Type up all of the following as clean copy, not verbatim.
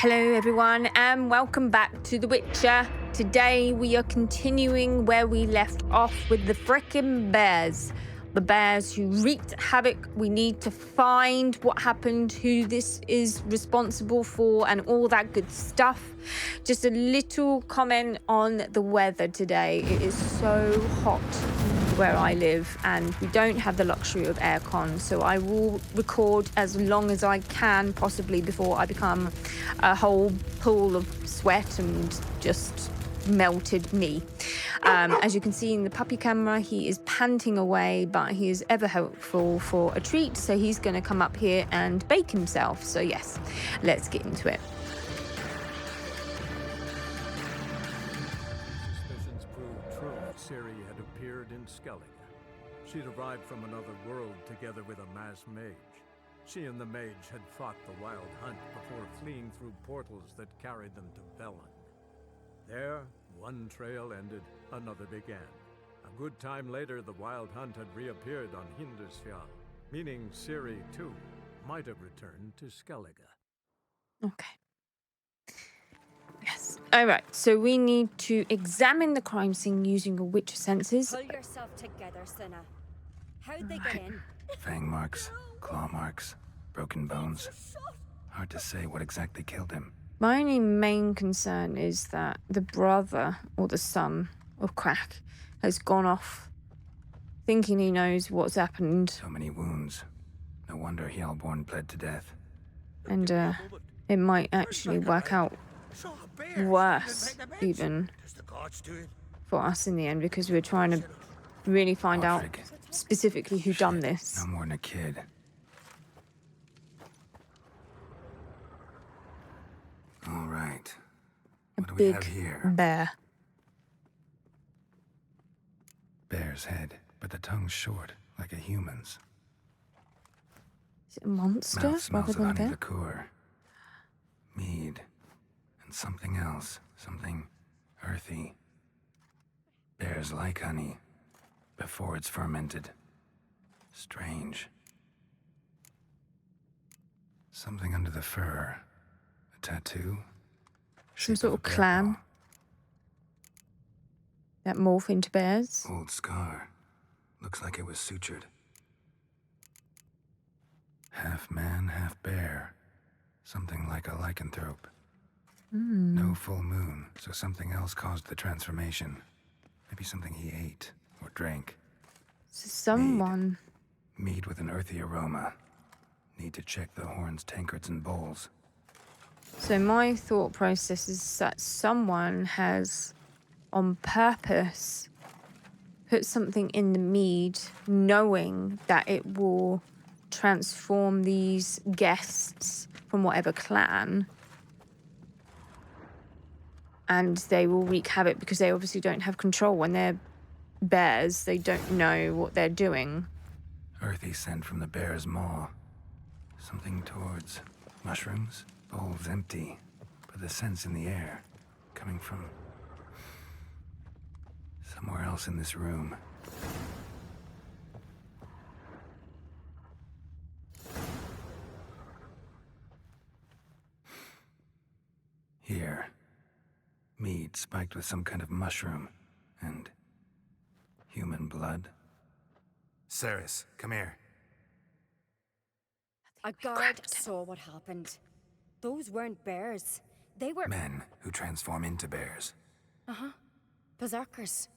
Hello everyone and welcome back to The Witcher. Today we are continuing where we left off with the frickin' bears. The bears who wreaked havoc. We need to find what happened, who this is responsible for, and all that good stuff. Just a little comment on the weather today. It is so hot where I live and we don't have the luxury of aircon, so I will record as long as I can possibly before I become a whole pool of sweat and just melted me. As you can see in the puppy camera, he is panting away, but he is ever hopeful for a treat, so he's going to come up here and bake himself. So yes, let's get into it. Suspicions proved true. Ciri had appeared in Skellige. She'd arrived from another world together with a masked mage. She and the mage had fought the Wild Hunt before fleeing through portals that carried them to Velen. There, one trail ended, another began. A good time later, the Wild Hunt had reappeared on Hindarsfjall, meaning Ciri, too, might have returned to Skellige. Okay. Yes. All right. So we need to examine the crime scene using your Witcher senses. Pull yourself together, Sinna. How'd they get in? Fang marks, claw marks, broken bones. Hard to say what exactly killed him. My only main concern is that the brother or the son of Crack has gone off thinking he knows what's happened. So many wounds. No wonder Hjalborn bled to death. And it might actually work out worse even for us in the end, because we're trying to really find out specifically who done this. No more than a kid. All right. What do we have here? Bear. Bear's head, but the tongue's short, like a human's. Is it a monster Mouth rather smells of than a honey bear? liqueur, mead, and something else, something earthy. Bears like honey before it's fermented. Strange. Something under the fur. A tattoo. Some Shape sort a of bear clan paw. that morph into bears. Old scar. Looks like it was sutured. Half man, half bear. Something like a lycanthrope. No full moon, so something else caused the transformation. Maybe something he ate or drank. So someone... Mead with an earthy aroma. Need to check the horns, tankards, and bowls. So my thought process is that someone has, on purpose, put something in the mead, knowing that it will transform these guests from whatever clan, and they will wreak havoc because they obviously don't have control. When they're bears, they don't know what they're doing. Earthy scent from the bear's maw. Something towards mushrooms. Bowls empty, but the scent's in the air. Coming from somewhere else in this room. Here. Mead spiked with some kind of mushroom. And human blood. Ceres, come here. A guard saw what happened. Those weren't bears. They were... Men who transform into bears. berserkers.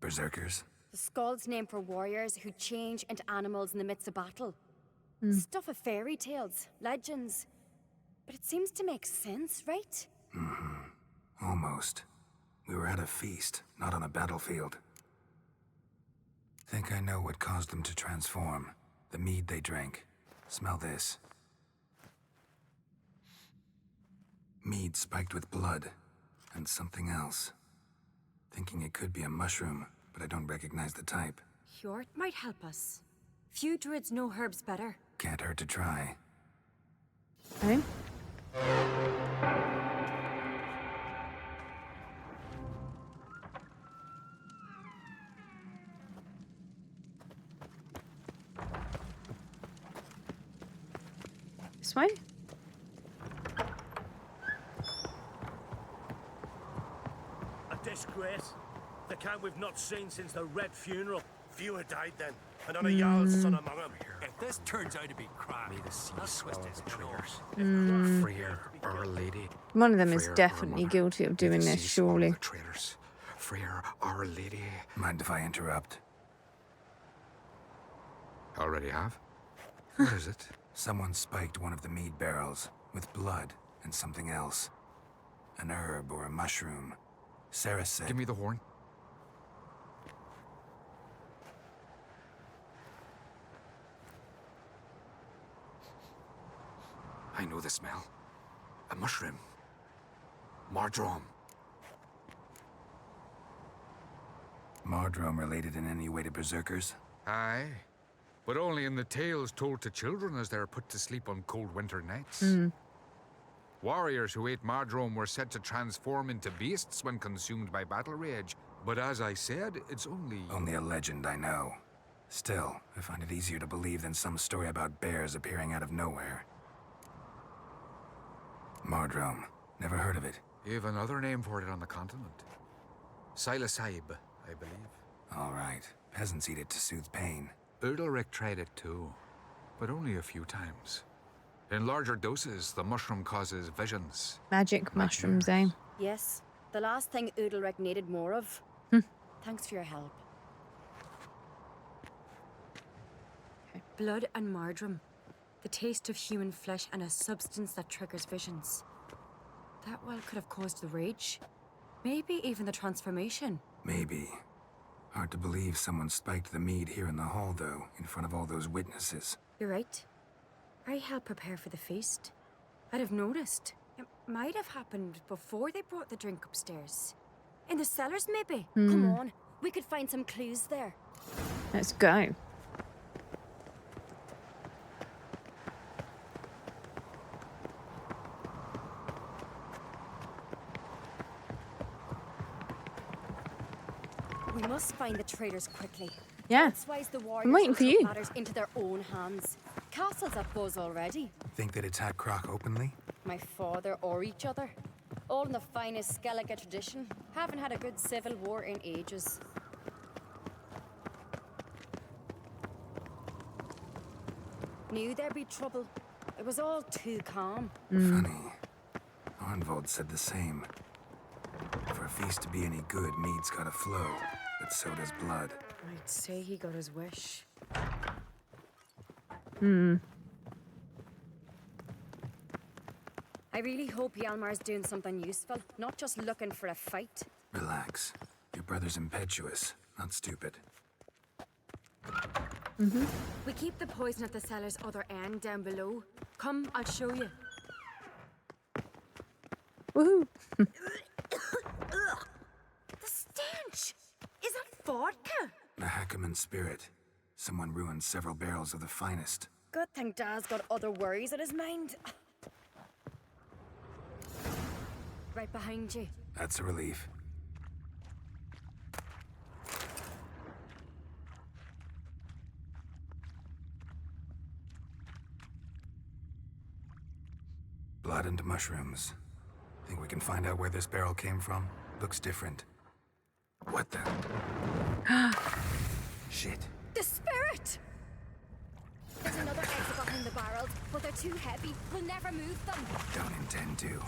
Berserkers? The Skald's name for warriors who change into animals in the midst of battle. Stuff of fairy tales, legends. But it seems to make sense, right? Almost. We were at a feast, not on a battlefield. Think I know what caused them to transform. The mead they drank. Smell this. Mead spiked with blood. And something else. Thinking it could be a mushroom, but I don't recognize the type. Hjort might help us. Few druids know herbs better. Can't hurt to try. Okay. This way? A disgrace. The count we've not seen since the Red Funeral. Fewer died then, and on a Jarl's son among them. If this turns out to be crap, May the sea I'll twist swallow his the traitors. traitors. Freer, Our Lady. One of them is Freer, our definitely mother. guilty of May doing the this, sea swallow surely. the traitors. Freer, Our Lady. Mind if I interrupt? Already have? What is it? Someone spiked one of the mead barrels with blood and something else. An herb or a mushroom. Sarah said... Give me the horn. I know the smell. A mushroom. Mardrome. Mardrome related in any way to berserkers? Aye. But only in the tales told to children as they're put to sleep on cold winter nights. Warriors who ate Mardrome were said to transform into beasts when consumed by battle rage. But as I said, it's only... Only a legend, I know. Still, I find it easier to believe than some story about bears appearing out of nowhere. Mardrome. Never heard of it. You have another name for it on the continent. Silasaib, I believe. All right. Peasants eat it to soothe pain. Udalric tried it too, but only a few times. In larger doses, the mushroom causes visions. Magic mushrooms, eh? Yes, the last thing Udalric needed more of. Thanks for your help. Blood and Mardrome. The taste of human flesh and a substance that triggers visions. That well could have caused the rage. Maybe even the transformation. Maybe. Hard to believe someone spiked the mead here in the hall, though, in front of all those witnesses. You're right. I helped prepare for the feast. I'd have noticed. It might have happened before they brought the drink upstairs. In the cellars, maybe? Come on, we could find some clues there. Let's go. We must find the traitors quickly. Yeah. That's why the warriors waiting for took you. matters into their own hands. Castle's at buzz already. Think they'd attack Croc openly? My father or each other. All in the finest Skellige tradition. Haven't had a good civil war in ages. Knew there'd be trouble. It was all too calm. Funny. Arnvold said the same. For a feast to be any good, mead's gotta flow, but so does blood. I'd say he got his wish. I really hope Hjalmar's doing something useful, not just looking for a fight. Relax. Your brother's impetuous, not stupid. We keep the poison at the cellar's other end down below. Come, I'll show you. Woohoo! The stench! Is that vodka? A Hackerman spirit. Someone ruined several barrels of the finest. Good thing Dad's got other worries on his mind. Right behind you. That's a relief. Blood and mushrooms. Think we can find out where this barrel came from? Looks different. What the? Shit. The spirit! There's another exit behind the barrels, but they're too heavy. We'll never move them. Don't intend to.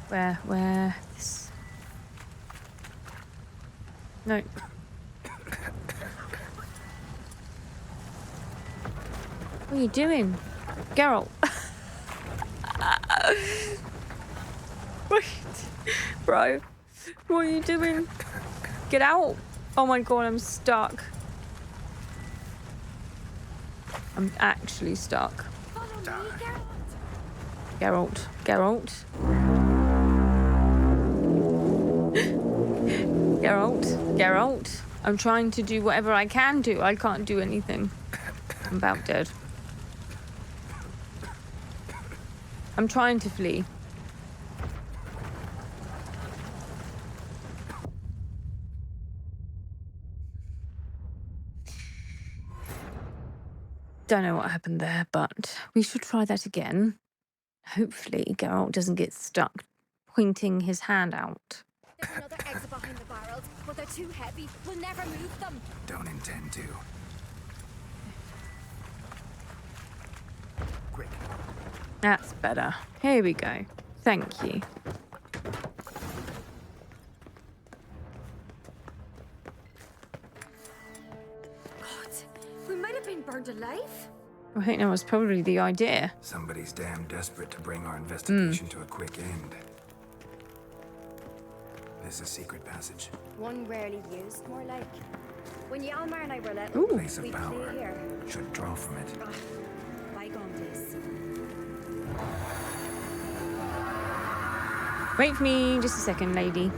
Where? This. No. What are you doing? Geralt. Wait. Bro. What are you doing? Get out. Oh my god, I'm stuck. I'm actually stuck. Follow me, Geralt. Geralt. Geralt. I'm trying to do whatever I can do. I can't do anything. I'm about dead. I'm trying to flee. don't know what happened there, but we should try that again. Hopefully Geralt doesn't get stuck pointing his hand out. There's another exit behind the barrels, but they're too heavy. We'll never move them. Don't intend to. Quick. That's better. Here we go. Thank you. God, we might have been burned alive. I think that was probably the idea. Somebody's damn desperate to bring our investigation to a quick end. This is a secret passage. One rarely used, more like. When Yalmar and I were little, Place of we'd play power. here. Should draw from it. Ah, bygone days. Wait for me just a second, lady.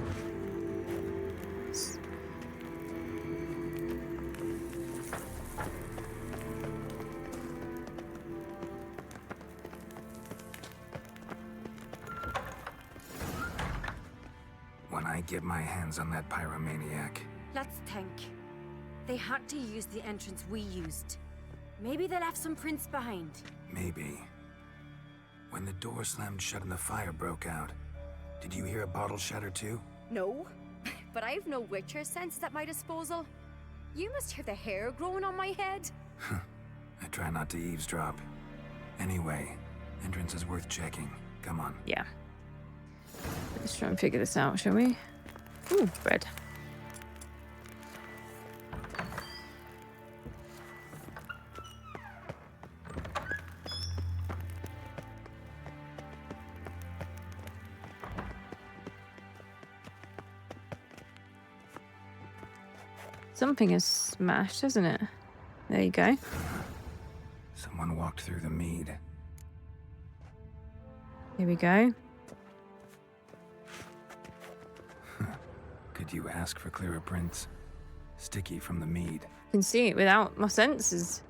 When I get my hands on that pyromaniac, Let's think. They had to use the entrance we used. Maybe they left some prints behind. maybe. When the door slammed shut and the fire broke out, did you hear a bottle shatter too? No, but I've no Witcher sense at my disposal. You must hear the hair growing on my head. I try not to eavesdrop. Anyway, entrance is worth checking. Come on. Yeah. Let's try and figure this out, shall we? Ooh, bread. Something is smashed, isn't it? There you go. Someone walked through the mead. Here we go. Could you ask for clearer prints? Sticky from the mead. Can see it without my senses.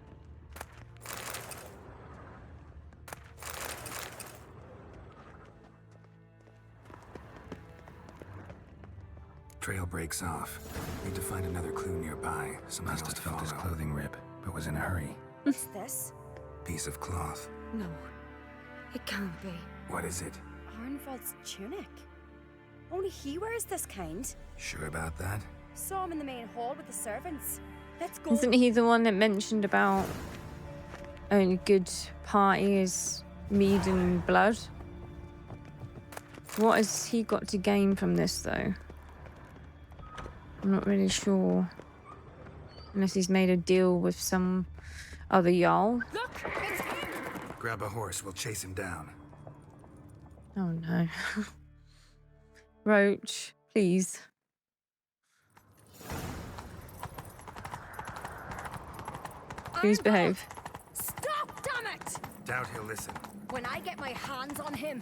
Trail breaks off. Need to find another clue nearby. Someone must have felt his clothing rip, but was in a hurry. What's this? Piece of cloth. No, it can't be. What is it? Arnvald's tunic. Only he wears this kind. Sure about that? Saw him in the main hall with the servants. Let's go. Isn't he the one that mentioned about only good party is mead and blood? What has he got to gain from this, though? I'm not really sure. Unless he's made a deal with some other Jarl. Look, it's him. Grab a horse, we'll chase him down. Oh no. Roach, please. Please Arnvald, behave. Stop, damn it! Doubt he'll listen. When I get my hands on him.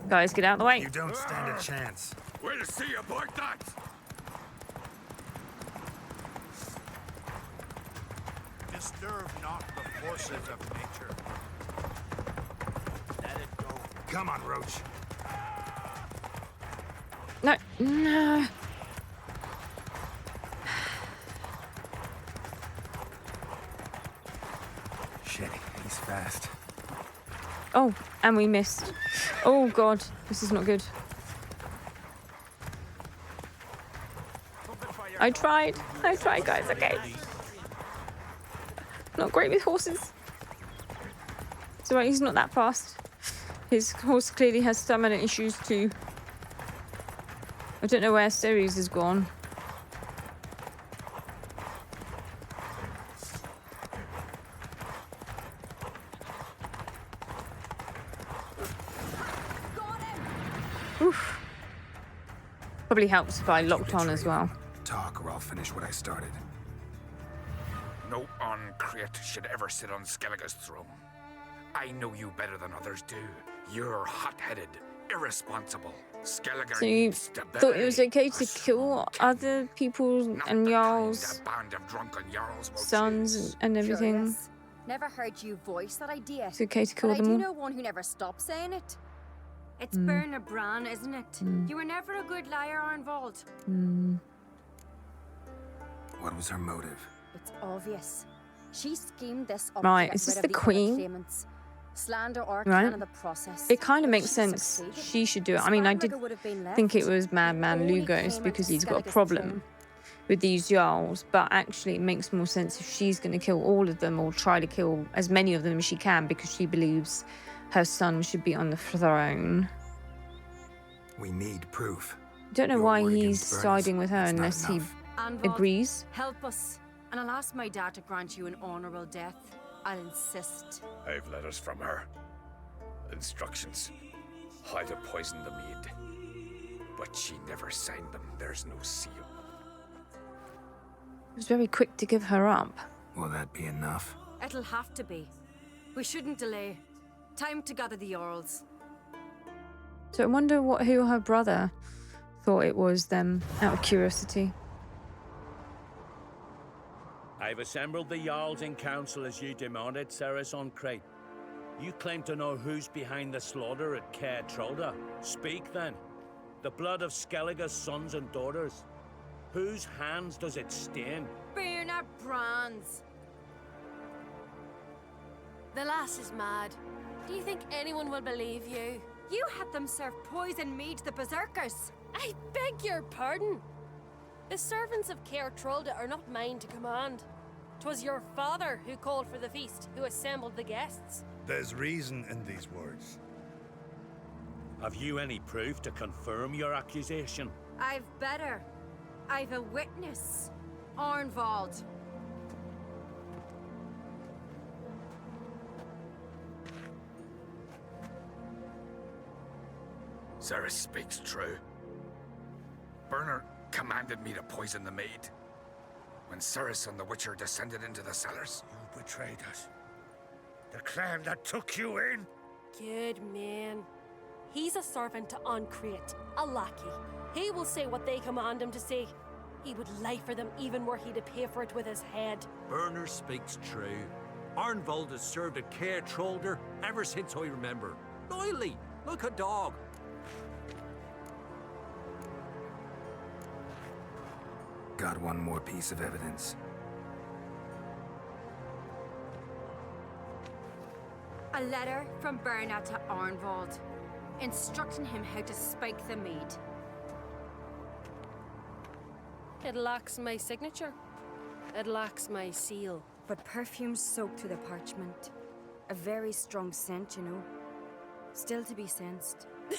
Guys, get out of the way. You don't stand a chance. We'll see about that! Disturb not the forces of nature. Let it go. Come on, Roach. No, no. Shit, he's fast. Oh, and we missed. Oh god, this is not good. I tried, guys, okay. Not great with horses. It's alright, he's not that fast. His horse clearly has stamina issues too. I don't know where Ceres has gone. Oof. Probably helps if I locked on as well. Talk or I'll finish what I started. No uncreate should ever sit on Skellige's throne. I know you better than others do. You're hot-headed, irresponsible. Skellige So you needs to thought it was bury okay her to soul. kill other people Not and the Jarl's kind a band of drunken Jarls will sons choose. and everything? Curious. Never heard you voice that idea. It's okay to kill But I them do all? know one who never stops saying it. It's Bernard Bran, isn't it? You were never a good liar, Arnvald. What was her motive? It's obvious. She schemed this up Right, to get is this rid the of the queen? other claimants. Slander or Right. in the process. It kind of But makes she sense. succeeded. She should do it. I mean, I did Sparrigger would have been left. think it was Madman Only Lugos came because onto he's got a Skellige's problem throne. with these Jarls, but actually it makes more sense if she's going to kill all of them or try to kill as many of them as she can because she believes her son should be on the throne. We need proof. Don't know Your why word he's against Berners, siding with her it's not unless he enough. Anvald, agrees. help us. And I'll ask my dad to grant you an honourable death. I'll insist. I've letters from her. Instructions. How to poison the maid. But she never signed them. There's no seal. He was very quick to give her up. Will that be enough? It'll have to be. We shouldn't delay. Time to gather the Earls. So I wonder who her brother thought it was then, out of curiosity. I've assembled the Jarls in council as you demanded, Ceres on Crate. You claim to know who's behind the slaughter at Caer Trolda. Speak then. The blood of Skellige's sons and daughters. Whose hands does it stain? Bernard Brands. The lass is mad. Do you think anyone will believe you? You had them serve poison mead to the berserkers. I beg your pardon. The servants of Caer Trolda are not mine to command. 'Twas your father who called for the feast, who assembled the guests. There's reason in these words. Have you any proof to confirm your accusation? I've better. I've a witness. Arnvald. Ceres speaks true. Bernard commanded me to poison the maid. When Ceres and the Witcher descended into the cellars. You betrayed us. The clan that took you in. Good man. He's a servant to Uncreate, a lackey. He will say what they command him to say. He would lie for them even were he to pay for it with his head. Bernard speaks true. Arnvald has served at Caer Trolder ever since I remember. Loyally, like a dog. Got one more piece of evidence. A letter from Bernard to Arnvald, instructing him how to spike the mead. It lacks my signature. It lacks my seal. But perfume soaked through the parchment. A very strong scent, you know. Still to be sensed. Is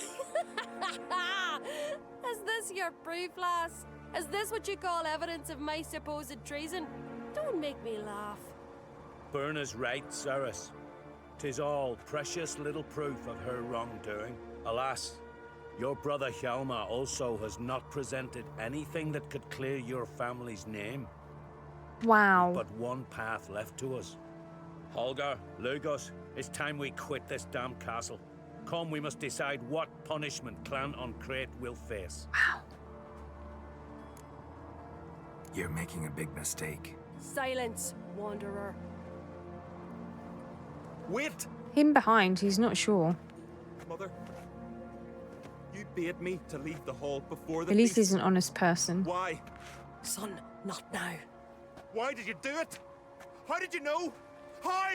this your proof, lass? Is this what you call evidence of my supposed treason? Don't make me laugh. Bernard's right, Ceres. 'Tis all precious little proof of her wrongdoing. Alas, your brother Hjalmar also has not presented anything that could clear your family's name. Wow. But one path left to us. Holger, Lugos, it's time we quit this damn castle. Come, we must decide what punishment Clan Uncreate will face. Wow. You're making a big mistake. Silence, wanderer. Wait! Him behind, he's not sure. Mother, you bade me to leave the hall before the At least feast. he's an honest person. Why? Son, not now. Why did you do it? How did you know? How?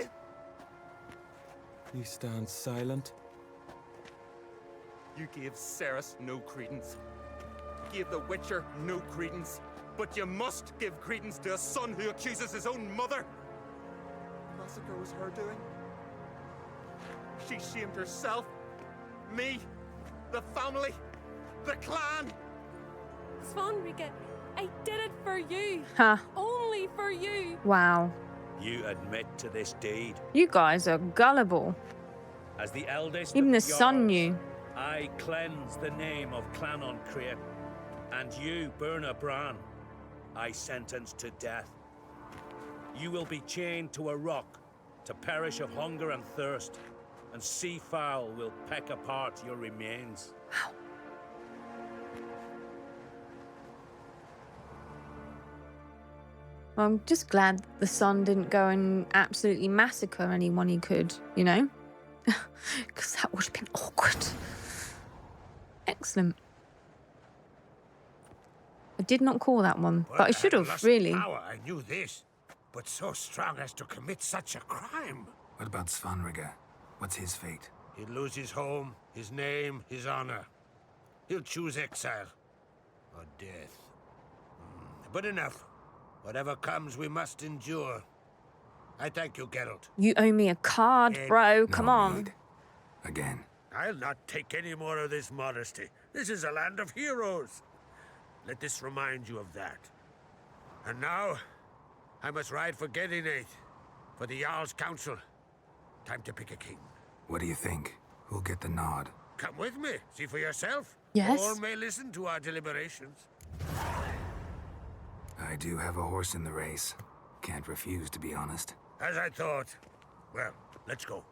You stand silent. You gave Ceres no credence. Gave the Witcher no credence. But you must give credence to a son who accuses his own mother. The massacre was her doing. She shamed herself, me, the family, the clan. Svanrika, I did it for you. Huh. Only for you. Wow. You admit to this deed. You guys are gullible. As the eldest Even of the son Jarls, knew. I cleanse the name of Clan Uncreate, and you, Berna Bran, I sentence to death. You will be chained to a rock to perish of hunger and thirst, and sea fowl will peck apart your remains. Wow. Well, I'm just glad the son didn't go and absolutely massacre anyone he could, you know? Because that would have been awkward. Excellent. I did not call that one, but I should have, really. Power, I knew this, but so strong as to commit such a crime. What about Svanrige? What's his fate? He'll lose his home, his name, his honor. He'll choose exile or death. But enough. Whatever comes, we must endure. I thank you, Geralt. You owe me a card, bro. Come No on. need. Again. I'll not take any more of this modesty. This is a land of heroes. Let this remind you of that. And now, I must ride for Gedinate, for the Jarl's Council. Time to pick a king. What do you think? Who'll get the nod? Come with me, see for yourself. Yes. Or may listen to our deliberations. I do have a horse in the race. Can't refuse, to be honest. As I thought. Well, let's go.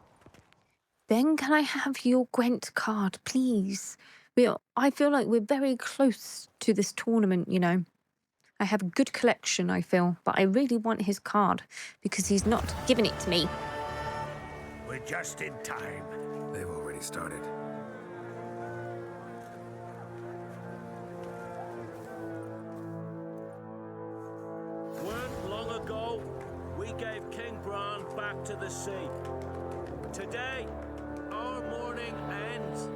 Ben, can I have your Gwent card, please? I feel like we're very close to this tournament, you know. I have a good collection, I feel, but I really want his card because he's not giving it to me. We're just in time. They've already started. Weren't long ago, we gave King Bran back to the sea. Today, our mourning ends.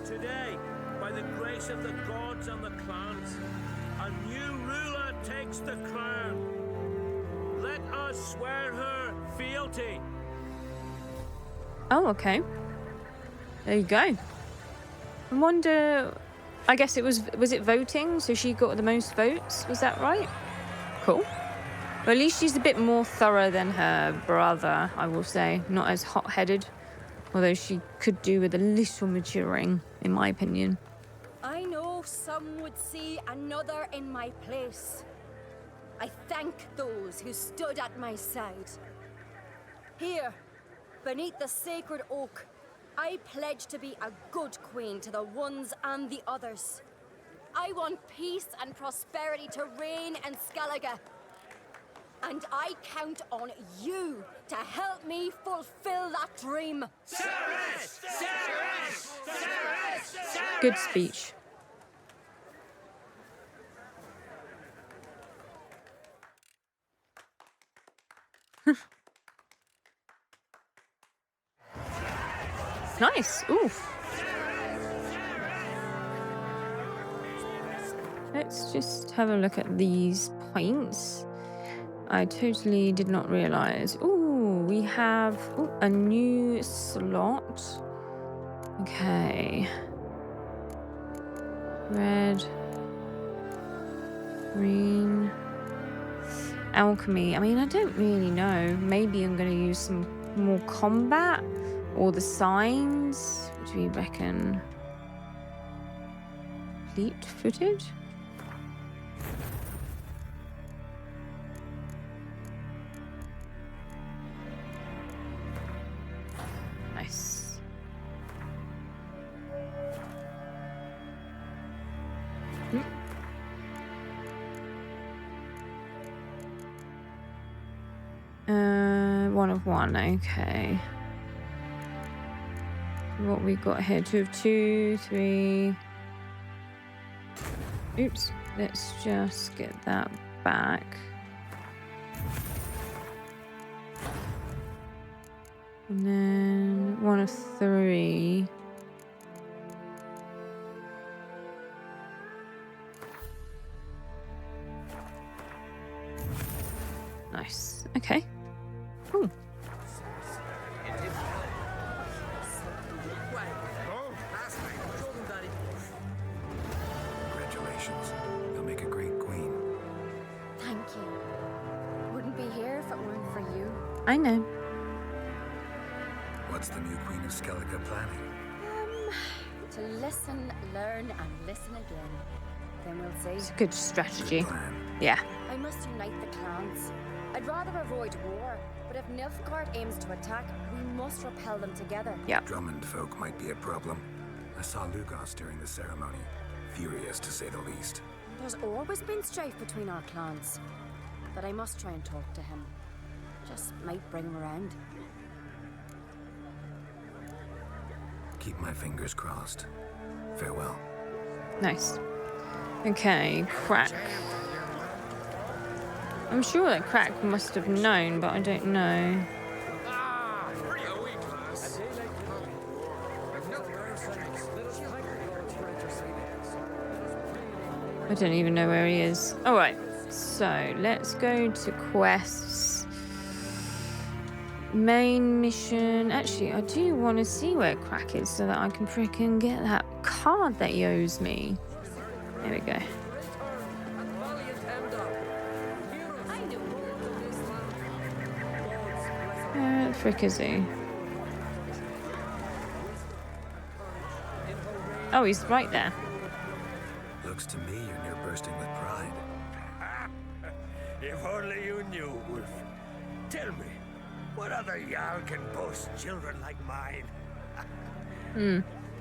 Today, by the grace of the gods and the clans, a new ruler takes the crown. Let us swear her fealty. Oh, okay. There you go. I wonder... I guess it was it voting? So she got the most votes? Was that right? Cool. Well, at least she's a bit more thorough than her brother, I will say. Not as hot-headed. Although she could do with a little maturing, in my opinion. I know some would see another in my place. I thank those who stood at my side. Here, beneath the sacred oak, I pledge to be a good queen to the ones and the others. I want peace and prosperity to reign in Skellige. And I count on you to help me fulfill that dream. Ceres! Ceres! Ceres! Ceres! Good speech. Nice. Oof. Let's just have a look at these points. I totally did not realize. Ooh, we have a new slot. Okay. Red. Green. Alchemy. I mean, I don't really know. Maybe I'm going to use some more combat or the signs. What do you reckon? Fleet-footed? Nice. One of one, okay. What we got here? 2 of 2, 3. Oops. Let's just get that back. And then 1 of 3. Nice. Okay. Cool. Congratulations. You'll make a great queen. Thank you. Wouldn't be here if it weren't for you. I know. What's the new Queen of Skellige planning? To listen, learn, and listen again. Then we'll see. It's a good strategy. Good plan. Yeah. I must unite the clans. I'd rather avoid war, but if Nilfgaard aims to attack, we must repel them together. Yeah. Drummond folk might be a problem. I saw Lugos during the ceremony. Furious, to say the least. There's always been strife between our clans. But I must try and talk to him. Just might bring him around. Keep my fingers crossed. Farewell. Nice. Okay, Crack. I'm sure that Crack must have known, but I don't know. I don't even know where he is. All right, so let's go to quests. Main mission. Actually, I do want to see where Crack is so that I can freaking get that card that he owes me. There we go. Where the frick is he? Oh, he's right there. Looks to me you're near bursting with pride. If only you knew, Wolf. Tell me, what other Jarl can boast children like mine?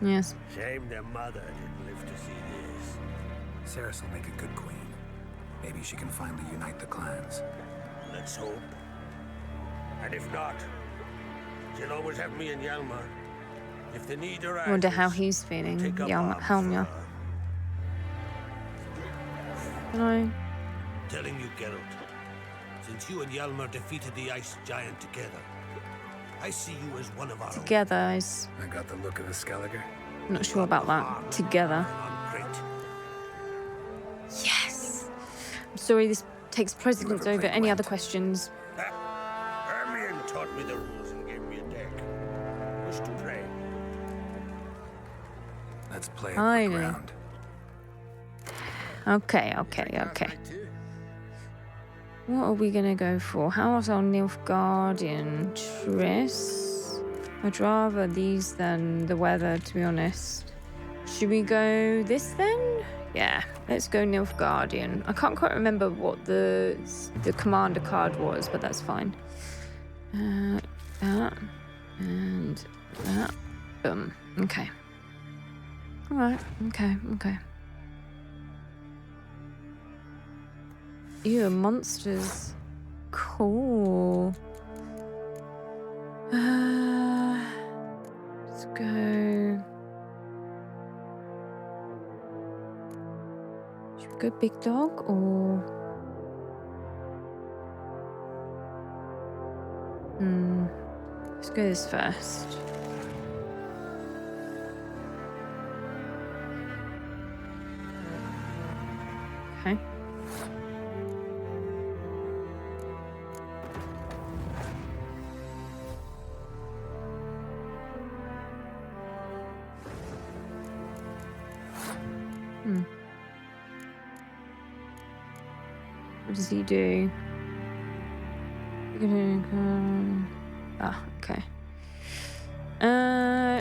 Yes. Shame their mother didn't live to see this. Ceres will make a good queen. Maybe she can finally unite the clans. Let's hope. And if not, she'll always have me and Hjalmar. If the need arises, Wonder how he's feeling. take up Helmia. arms for her. Can I? Telling you, Geralt, since you and Hjalmar defeated the ice giant together, I see you as one of our own. Together is. I got the look of a Skelliger. I'm not sure about that. Together. On Crete. Yes. I'm sorry, this takes precedence over any other questions. Hermione taught me the rules and gave me a deck. Wish to pray. Let's play I it know. ground. Okay. What are we gonna go for? How's our Nilfgaardian Triss? I'd rather these than the weather, to be honest. Should we go this then? Yeah, let's go Nilfgaardian. I can't quite remember what the commander card was, but that's fine. That and that. Boom. Okay. All right. Okay. Ew, monsters. Cool. Let's go. Should we go big dog or? Let's go this first. Okay. What does he do? Okay.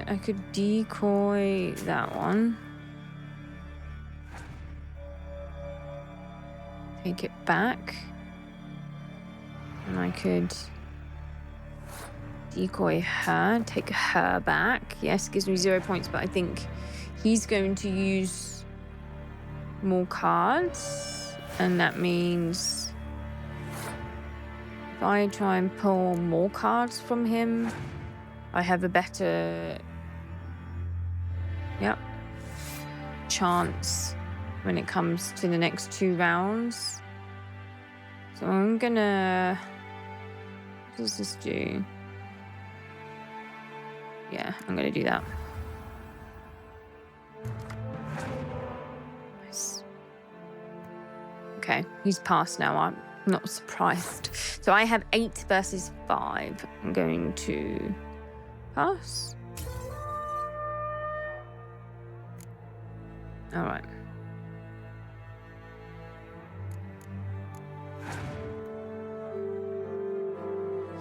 I could decoy that one. Take it back. And I could decoy her, take her back. Yes, gives me 0 points, but I think he's going to use more cards. And that means if I try and pull more cards from him, I have a better chance when it comes to the next 2 rounds. So I'm gonna... What does this do? Yeah, I'm gonna do that. Nice. Okay, he's passed now. I'm not surprised. So I have 8 versus 5. I'm going to pass. All right.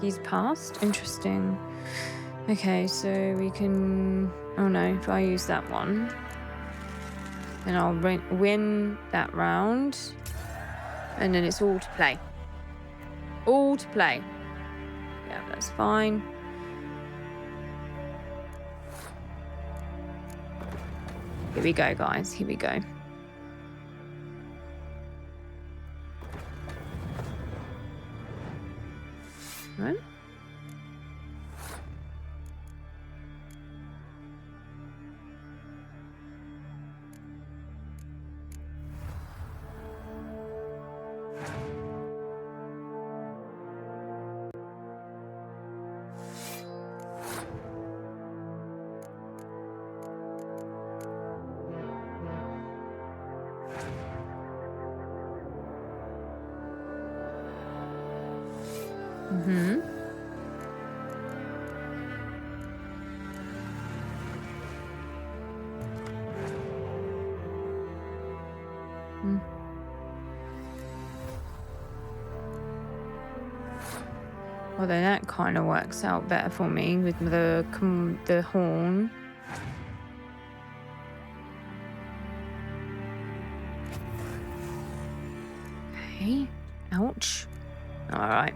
He's passed. Interesting. Okay, so we can... Oh no, if I use that one, then I'll win that round. And then it's all to play. All to play. Yeah, that's fine. Here we go, guys. Here we go. Right. Mm-hmm. Well, then that kind of works out better for me with the horn. Okay. Ouch. All right.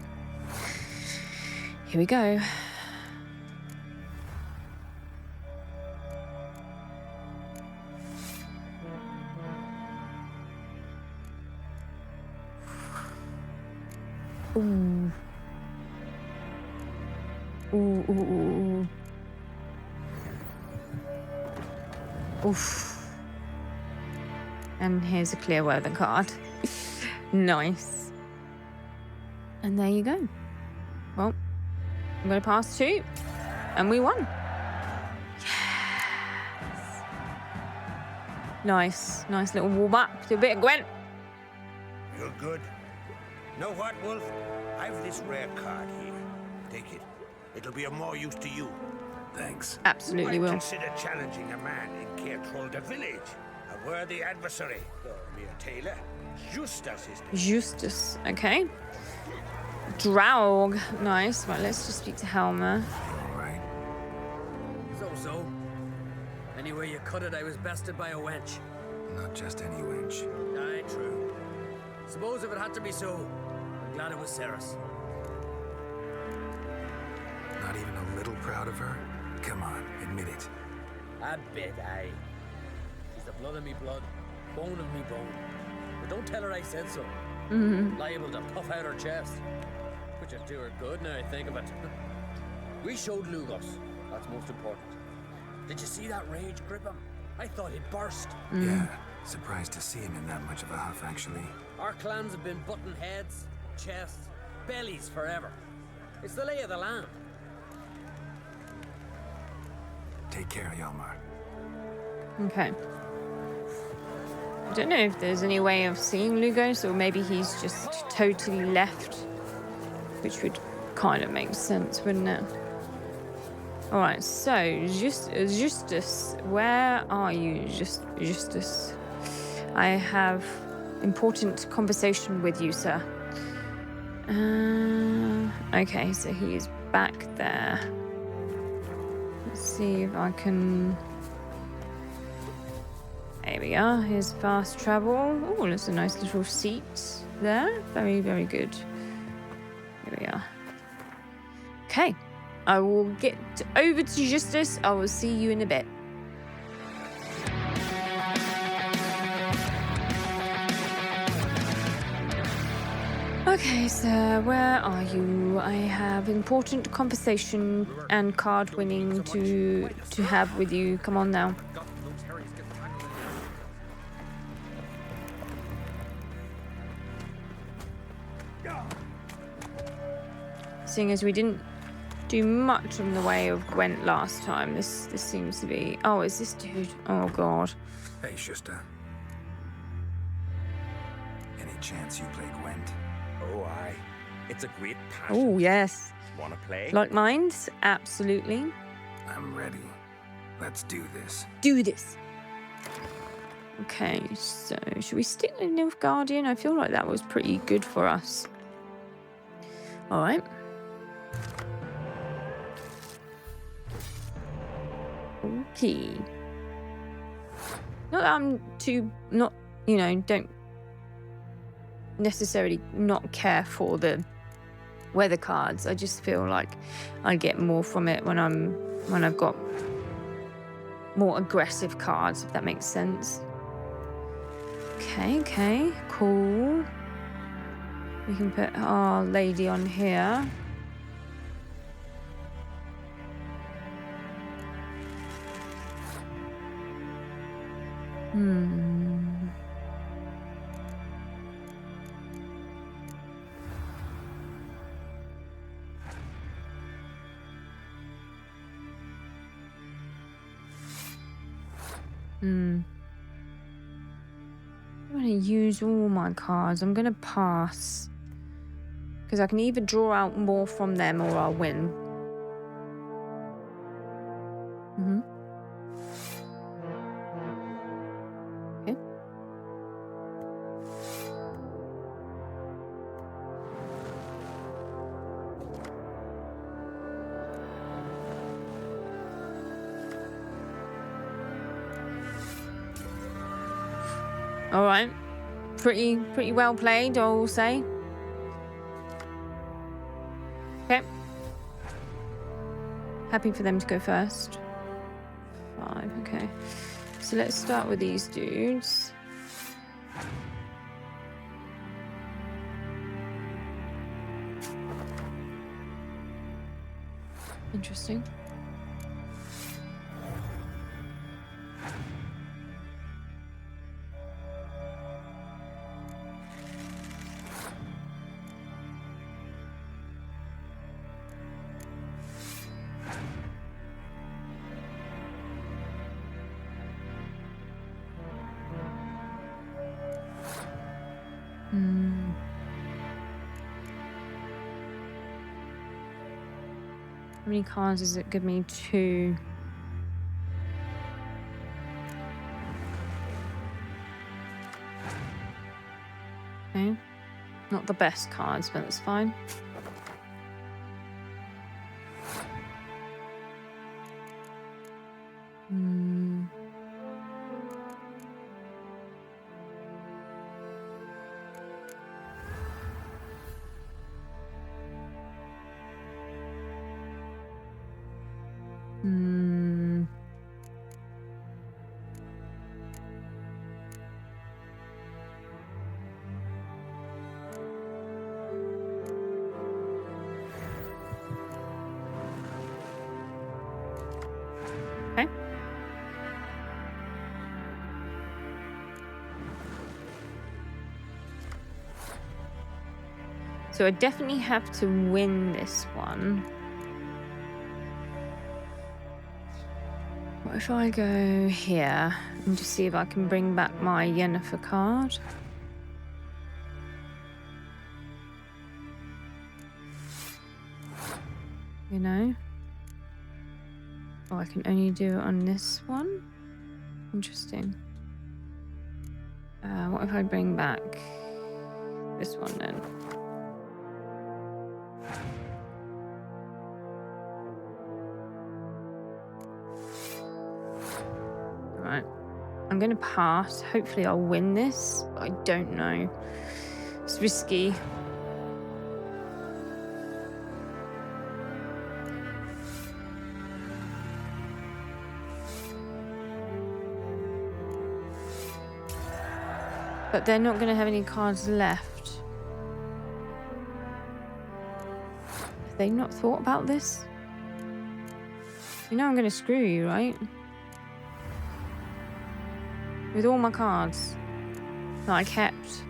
Here we go. Ooh. Ooh, ooh, ooh, ooh. Oof. And here's a clear weather card. Nice. And there you go. Well, I'm going to pass 2. And we won. Yes. Nice. Nice little warm up to a bit of Gwent. You're good. Know what, Wolf? I've this rare card here. Take it. It'll be of more use to you. Thanks. Absolutely will. Consider challenging a man in Geralt village. A worthy adversary. Though mere tailor. Justus is the Justus. Okay. Draug. Nice. Right, let's just speak to Helmer. All right. So. Anyway you cut it, I was bested by a wench. Not just any wench. Aye, true. Suppose if it had to be so, I'm glad it was Ceres. Not even a little proud of her? Come on, admit it. A bit, aye. She's the blood of me blood, bone of me bone. But don't tell her I said so. Liable to puff out her chest. Which would do her good now I think of it. We showed Lugos. That's most important. Did you see that rage grip him? I thought he'd burst. Yeah, surprised to see him in that much of a huff, actually. Our clans have been butting heads, chests, bellies forever. It's the lay of the land. Take care, Hjalmar. Okay. I don't know if there's any way of seeing Lugos, or maybe he's just totally left, which would kind of make sense, wouldn't it? All right, so Justus, where are you, Justus? I have important conversation with you, sir. Okay, so he is back there. Let's see if I can. There we are. Here's fast travel. Oh, there's a nice little seat there. Very, very good. Here we are. Okay. I will get over to Justus. I will see you in a bit. Okay, sir, where are you? I have important conversation and card winning to have with you. Come on now. Seeing as we didn't do much in the way of Gwent last time, this seems to be... Oh, is this dude? Oh, God. Hey, Schuster. Any chance you play Gwent? Oh, aye. It's a great passion. Oh, yes. Wanna play? Like mines? Absolutely. I'm ready. Let's do this. Do this. Okay, so should we stick with Nilfgaardian? I feel like that was pretty good for us. All right. Okay. Not that I'm don't necessarily not care for the weather cards. I just feel like I get more from it when I've got more aggressive cards, if that makes sense. Okay, cool. We can put our lady on here. I'm going to use all my cards. I'm going to pass. Because I can either draw out more from them or I'll win. Okay. All right. Pretty well played, I will say. Okay. Happy for them to go first. 5, okay. So let's start with these dudes. Interesting. How many cards does it give me? 2. Okay. Not the best cards, but that's fine. Okay. So I definitely have to win this one. What if I go here and just see if I can bring back my Yennefer card? You know? Oh, I can only do it on this one? Interesting. What if I bring back this one then? Alright. I'm gonna pass. Hopefully I'll win this. But I don't know. It's risky. But they're not going to have any cards left. Have they not thought about this? You know I'm going to screw you, right? With all my cards that I kept.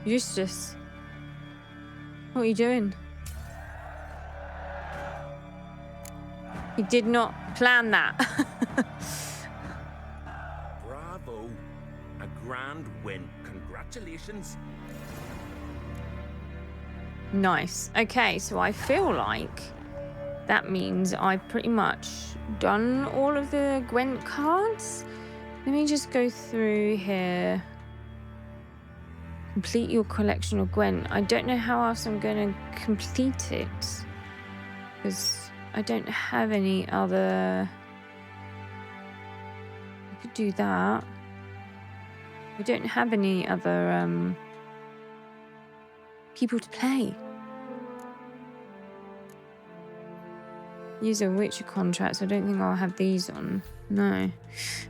Eustace. What are you doing? He did not plan that. Bravo. A grand win. Congratulations. Nice. Okay, so I feel like that means I've pretty much done all of the Gwent cards. Let me just go through here. Complete your collection of Gwent. I don't know how else I'm going to complete it. Because I don't have any other... I could do that. I don't have any other people to play. Use a Witcher contract, so I don't think I'll have these on. No.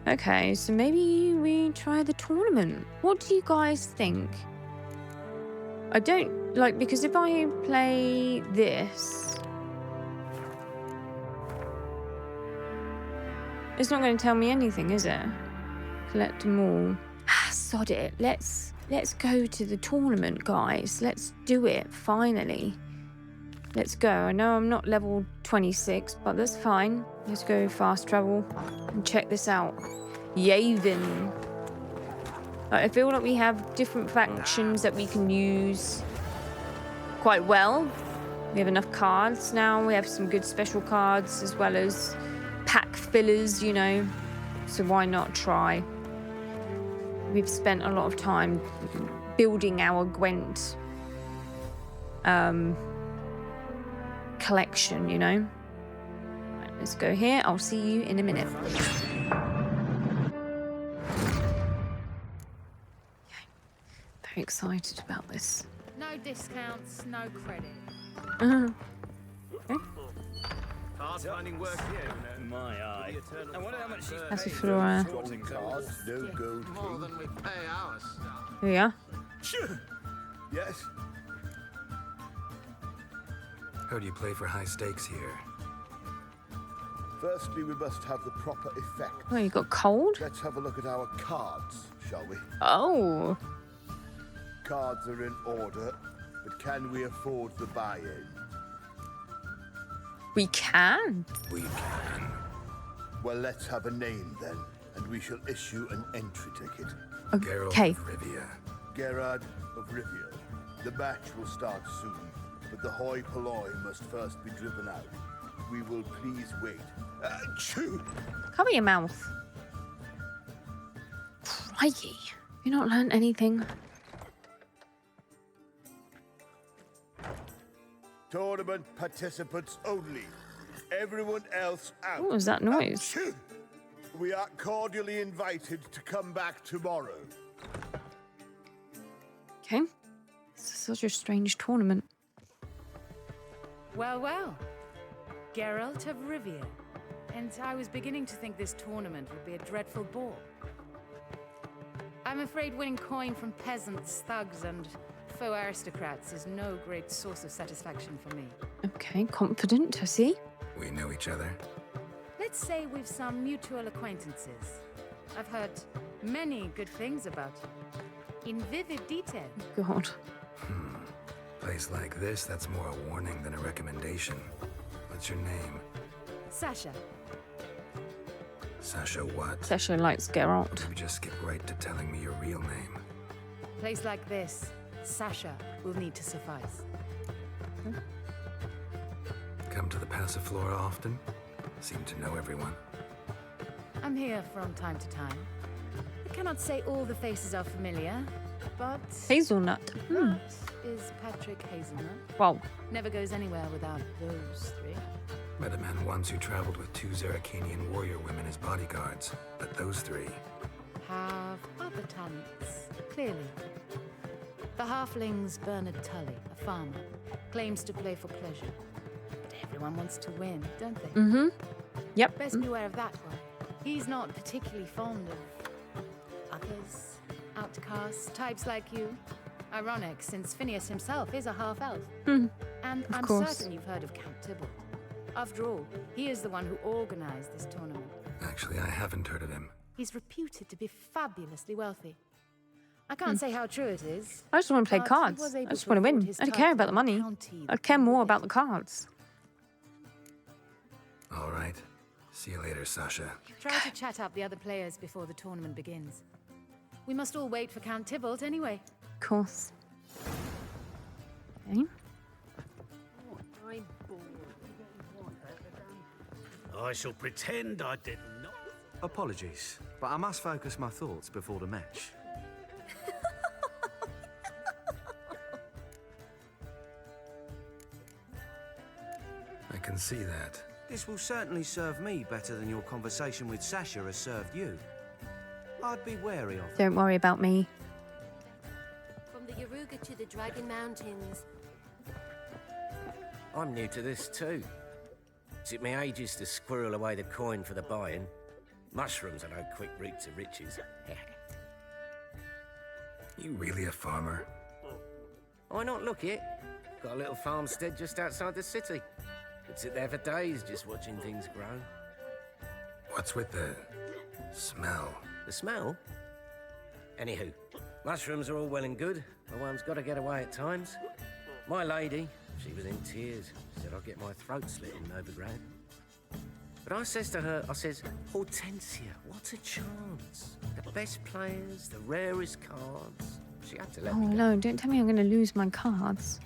Okay, so maybe we try the tournament. What do you guys think? I don't like, because if I play this, it's not going to tell me anything, is it? Collect them all. Ah, sod it. Let's go to the tournament, guys. Let's do it, finally. Let's go. I know I'm not level 26, but that's fine. Let's go fast travel and check this out. Yavin. I feel like we have different factions that we can use quite well. We have enough cards now. We have some good special cards as well as pack fillers, you know. So why not try? We've spent a lot of time building our Gwent collection, you know. Right, let's go here. I'll see you in a minute. Very excited about this. No discounts, no credit. Okay. Cards finding work here, you know. My eye. I wonder how much she's That's a paid Flora. for cards. No gold More than we pay ours. Here we are. Yes. How do you play for high stakes here? Firstly, we must have the proper effect. Oh, you got cold? Let's have a look at our cards, shall we? Oh. Cards are in order, but can we afford the buy-in? We can. We can. Well, let's have a name then, and we shall issue an entry ticket. Geralt Okay. of Rivia. Gerard of Rivia. The match will start soon, but the hoi polloi must first be driven out. We will please wait. Achoo! Cover your mouth. Crikey. You not learned anything? Tournament participants only. Everyone else out. What was that noise? Achoo! We are cordially invited to come back tomorrow. Okay. This is such a strange tournament. Well, well. Geralt of Rivia. And I was beginning to think this tournament would be a dreadful bore. I'm afraid winning coin from peasants, thugs, and faux aristocrats is no great source of satisfaction for me. Okay, confident, I see. We know each other. Let's say we've some mutual acquaintances. I've heard many good things about you. In vivid detail. God. Place like this, that's more a warning than a recommendation. What's your name? SASHA. Sasha what? Sasha likes Geralt. Maybe just skip right to telling me your real name. Place like this, SASHA will need to suffice. Come to the Passiflora often? Seem to know everyone. I'm here from time to time. I cannot say all the faces are familiar, but... Hazelnut. That is Patrick Hazelnut. Wow. Never goes anywhere without those three. Met a man once who traveled with 2 Zeracanian warrior women as bodyguards, but those 3. Have other talents, clearly. The halfling's Bernard Tully, a farmer, claims to play for pleasure. But everyone wants to win, don't they? Mm-hmm. Yep. Best beware of that one. He's not particularly fond of others, outcasts, types like you. Ironic, since Phineas himself is a half-elf. And I'm course. certain you've heard of Count Tybalt. After all, he is the one who organized this tournament. Actually, I haven't heard of him. He's reputed to be fabulously wealthy. I can't say how true it is. I just want to play but he cards. was I able just to want to afford win. his I don't care title about the money. county I care more about the cards. All right. See you later, Sasha. Try to chat up the other players before the tournament begins. We must all wait for Count Tybalt anyway. Of course. Okay. I shall pretend I did not. Apologies, but I must focus my thoughts before the match. I can see that. This will certainly serve me better than your conversation with Sasha has served you. I'd be wary of it. Don't worry about me. From the Yaruga to the Dragon Mountains. I'm new to this too. Took me ages to squirrel away the coin for the buy-in. Mushrooms are no quick route to riches. You really a farmer? Why not look it? Got a little farmstead just outside the city. Could sit there for days just watching things grow. What's with the smell? The smell? Anywho, mushrooms are all well and good, but one's got to get away at times. My lady, she was in tears, said I'd get my throat slit in overground. But I says to her, I says, Hortensia, what a chance. The best players, the rarest cards. She had to let Oh me go. no, don't tell me I'm going to lose my cards.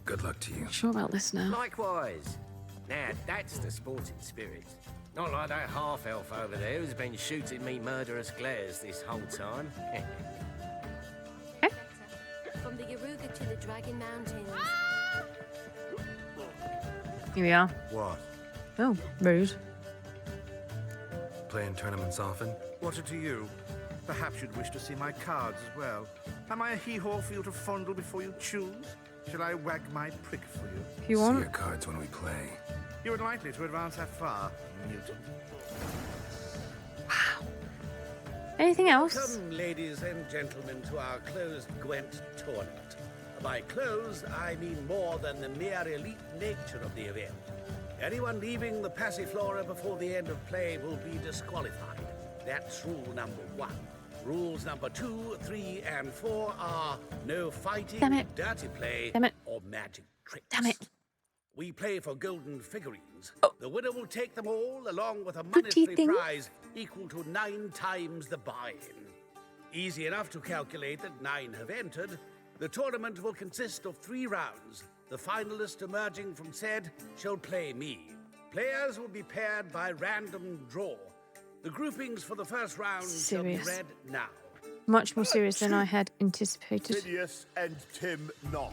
Good luck to you. Not sure about this now. Likewise. Now, that's the sporting spirit. Not like that half-elf over there who's been shooting me murderous glares this whole time. From the Yaruga to the Dragon Mountains. Here we are. What? Oh, rude. Playing tournaments often? What's it to you? Perhaps you'd wish to see my cards as well. Am I a hee-haw for you to fondle before you choose? Shall I wag my prick for you? If you want. See your cards when we play. You would likely to advance that far, mutant. Wow. Anything else? Welcome, ladies and gentlemen, to our closed Gwent tournament. By closed, I mean more than the mere elite nature of the event. Anyone leaving the Passiflora before the end of play will be disqualified. That's rule number 1. Rules number 2, 3, and 4 are no fighting, dirty play, or magic tricks. Damn it. We play for golden figurines. Oh. The winner will take them all, along with a Pretty monetary thing. prize equal to 9 times the buy-in. Easy enough to calculate that 9 have entered. The tournament will consist of 3 rounds. The finalist emerging from said shall play me. Players will be paired by random draw. The groupings for the first round shall be Serious. read now. Much more serious than I had anticipated. Phineas and Tim Knott.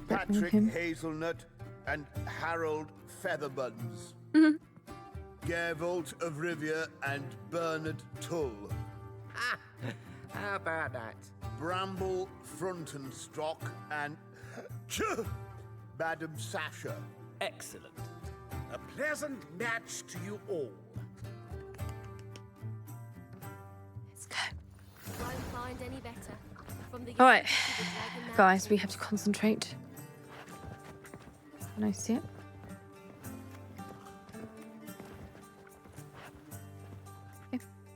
Better than Patrick him. Hazelnut and Harold Featherbuns. Mhm. Geralt of Rivia and Bernard Tull. How about that? Bramble Frontenstock and Madam Sasha. Excellent. A pleasant match to you all. Let's go. Won't find any better. From the All right, Yaruga to the Dragon guys, we Mountains. have to concentrate. Can I see it?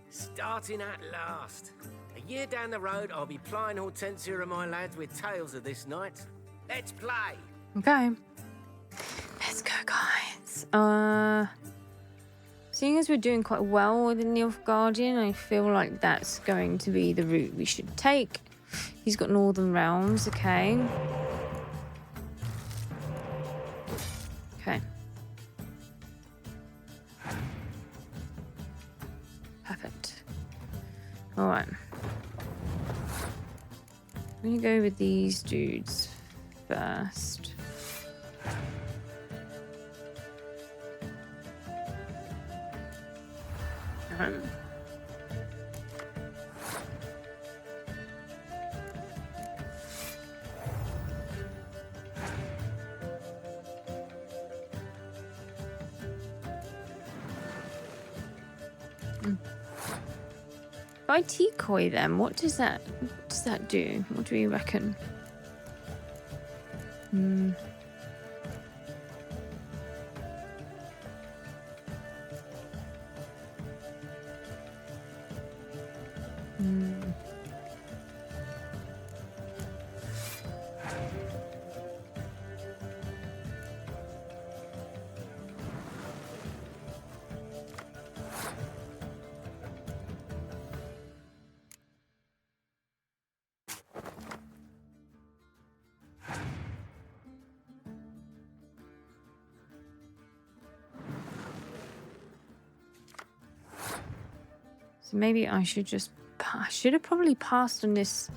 Starting at last. A year down the road, I'll be plying Hortensia and my lads with tales of this night. Let's play. Okay. Let's go, guys. Seeing as we're doing quite well with the Nilfgaardian, I feel like that's going to be the route we should take. He's got Northern Realms, okay. Okay. Perfect. Alright. I'm gonna go with these dudes first. If I decoy them, what does that do? What do you reckon? So maybe I should just... I should have probably passed on this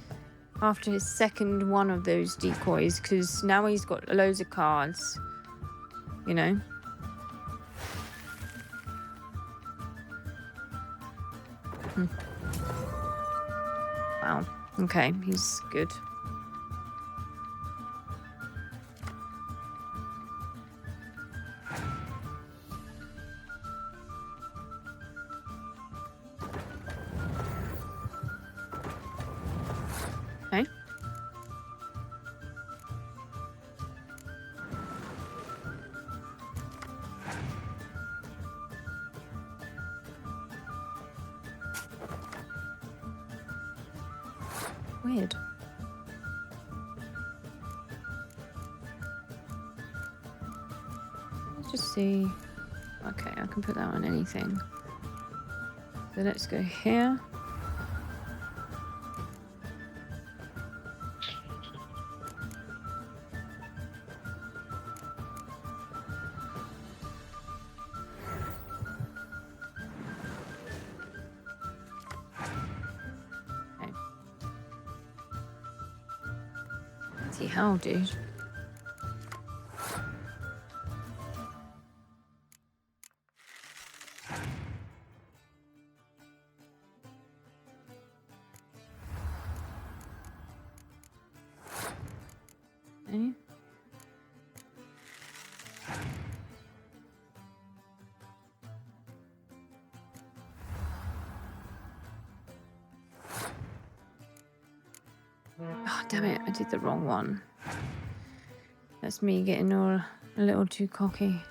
after his second one of those decoys, because now he's got loads of cards, you know. Wow. Okay, he's good. Okay. Weird. Let's just see. Okay, I can put that on anything. So let's go here. Okay. Bloody hell, dude. Okay. Oh, damn it, I did the wrong one. That's me getting all a little too cocky.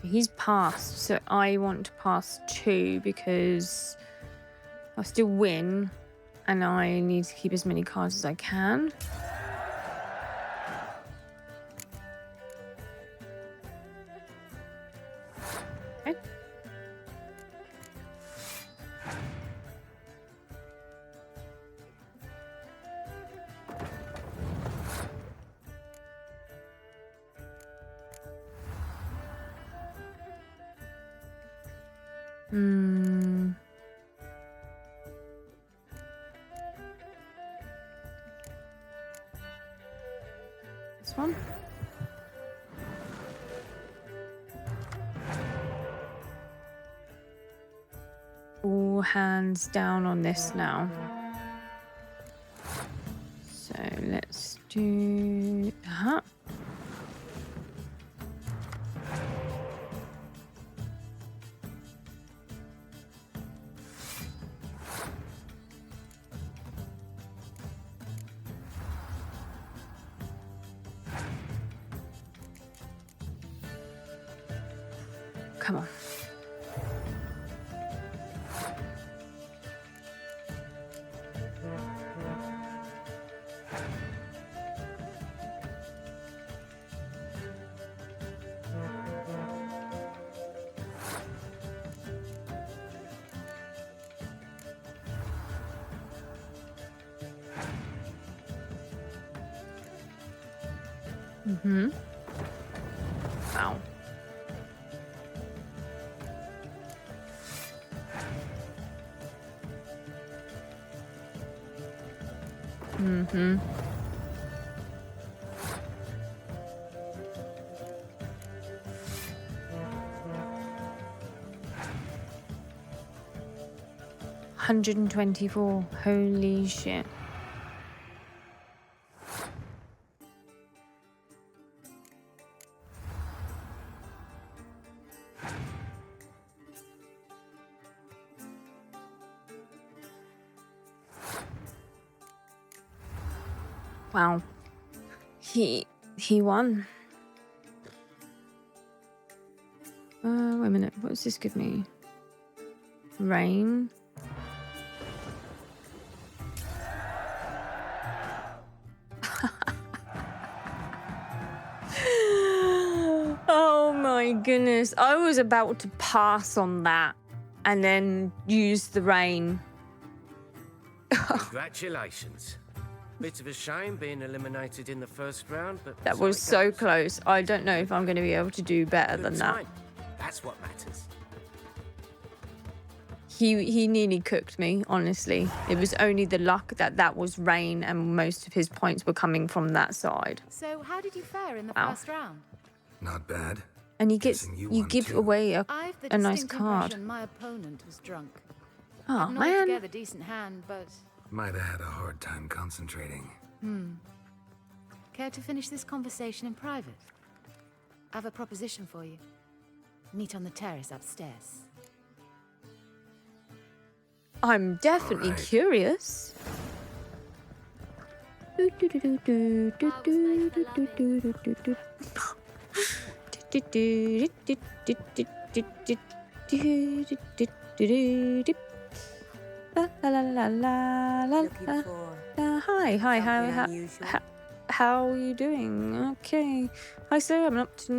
He's passed, so I want to pass 2 because I'll still win and I need to keep as many cards as I can. Okay. This one. All hands down on this now. So let's do that. Come on. Mm-hmm. Wow. Mm-hmm. $124. Holy shit. Wow. He won. Wait a minute. What does this give me? Rain. Oh my goodness. I was about to pass on that and then use the rain. Congratulations. Bit of a shame being eliminated in the first round, but That was so close. I don't know if I'm going to be able to do better than that. That's what matters. He nearly cooked me, honestly. It was only the luck that was rain and most of his points were coming from that side. So how did you fare in the Wow. first round? Not bad. And he gets you give away I've the a nice distinct card. impression my opponent was drunk. Oh Not man. altogether decent hand, but Might have had a hard time concentrating. care to finish this conversation in private? I have a proposition for you. Meet on the terrace upstairs. I'm definitely curious. Hi, how are you doing? Okay. Hi, sir. I'm up to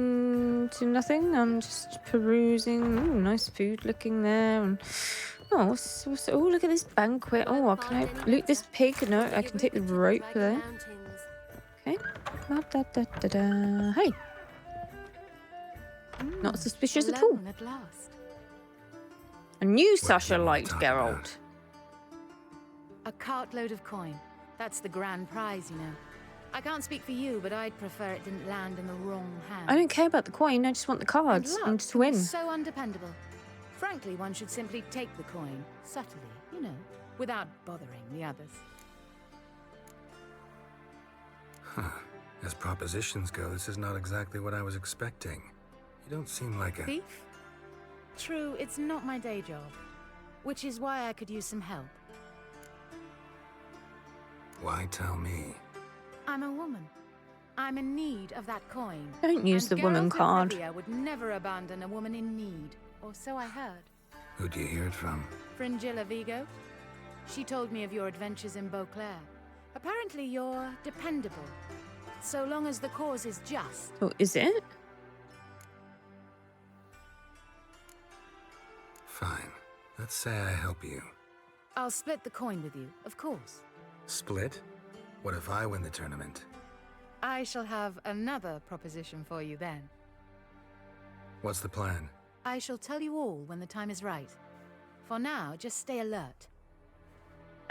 nothing. I'm just perusing. Ooh, nice food looking there. And oh, oh, look at this banquet. Oh, can I loot this pig? No, I can take the rope there. Okay. Hey. Not suspicious at all. Alone at last. I knew Sasha liked Geralt. A cartload of coin. That's the grand prize, you know. I can't speak for you, but I'd prefer it didn't land in the wrong hands. I don't care about the coin. I just want the cards and to win. So undependable. Frankly, one should simply take the coin subtly, you know, without bothering the others. Huh. As propositions go, this is not exactly what I was expecting. You don't seem like a... Thief? True, it's not my day job, which is why I could use some help. Why tell me? I'm a woman. I'm in need of that coin. Don't use the woman card. I would never abandon a woman in need, or so I heard. Who'd you hear it from? Fringilla Vigo. She told me of your adventures in Beauclair. Apparently you're dependable, so long as the cause is just. Oh, is it? Fine. Let's say I help you. I'll split the coin with you, of course. Split? What if I win the tournament? I shall have another proposition for you then. What's the plan? I shall tell you all when the time is right. For now, just stay alert.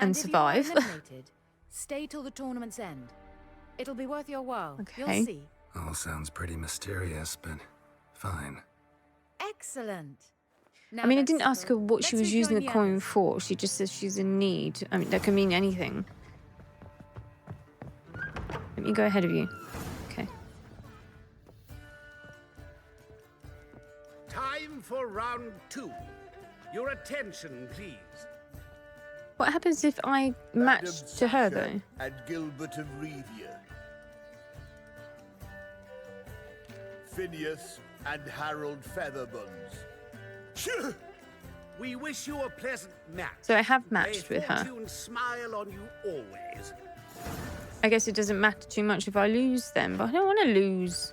And survive. If you are eliminated, stay till the tournament's end. It'll be worth your while. Okay. You'll see. All sounds pretty mysterious, but fine. Excellent. Now I mean, I that's didn't ask her settled. what she Let's was using the rejoin coin others. for. She just says she's in need. I mean, that can mean anything. Let me go ahead of you. Okay. Time for round 2. Your attention, please. What happens if I match to her, though? And Gilbert of Revia. Phineas and Harold Featherbones. We wish you a pleasant match. So I have matched May with her. fortune smile on you always. I guess it doesn't matter too much if I lose them, but I don't want to lose.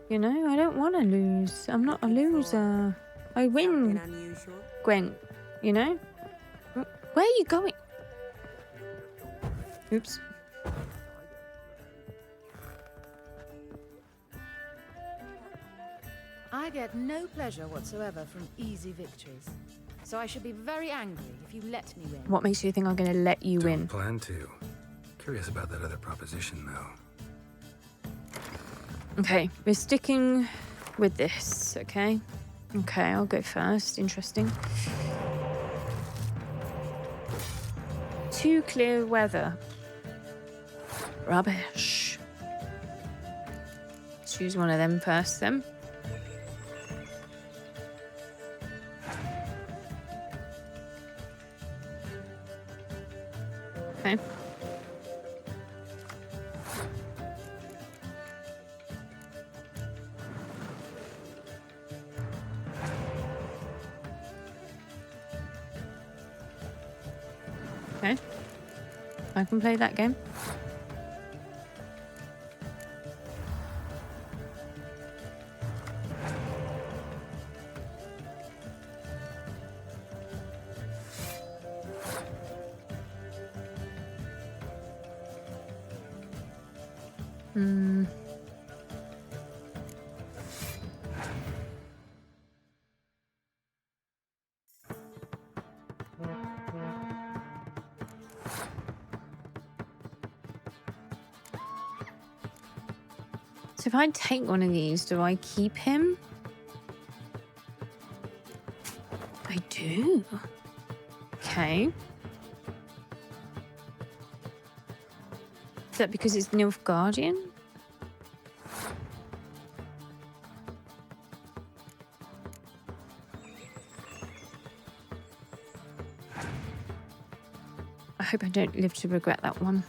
You know, I don't want to lose. I'm not a loser. I win, Gwent, you know? Where are you going? Oops. I get no pleasure whatsoever from easy victories. So I should be very angry if you let me win. What makes you think I'm going to let you win? Plan to. Curious about that other proposition, though. Okay, we're sticking with this, okay? Okay, I'll go first. Interesting. Too clear weather. Rubbish. Choose one of them first, then. Okay. Okay. I can play that game. So if I take one of these, do I keep him? I do. Okay. Is that because it's Nilfgaardian? I hope I don't live to regret that one.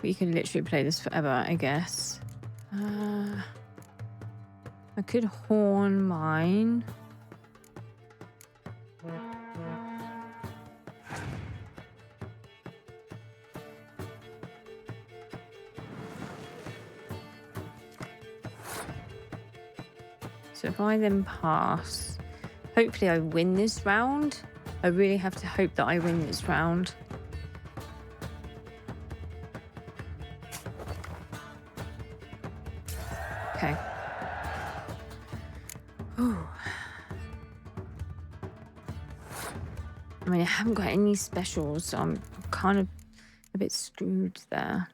We can literally play this forever, I guess. I could horn mine. So if I then pass, hopefully I win this round. I really have to hope that I win this round. Okay. Ooh. I mean, I haven't got any specials, so I'm kind of a bit screwed there.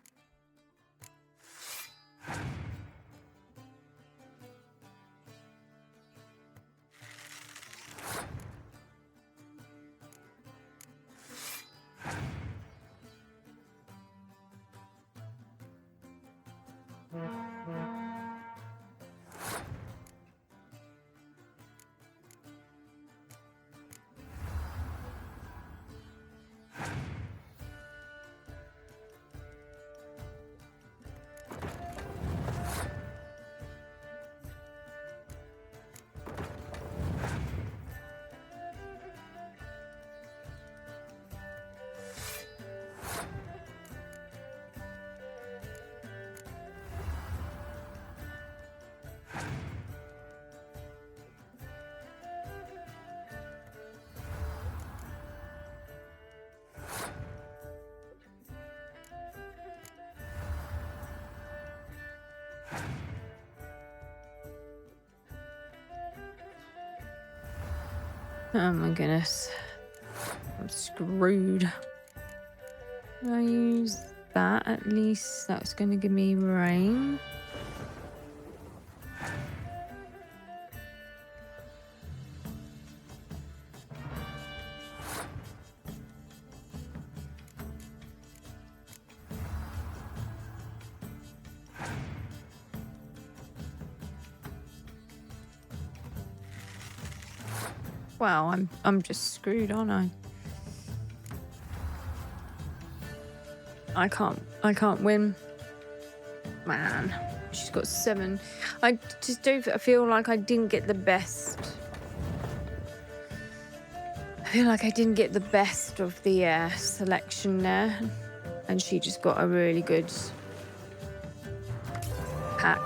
Oh my goodness. I'm screwed. I use that at least. That's going to give me rain. Wow, I'm just screwed, aren't I? I can't win. Man, she's got 7. I just don't feel like I didn't get the best. I feel like I didn't get the best of the selection there. And she just got a really good pack.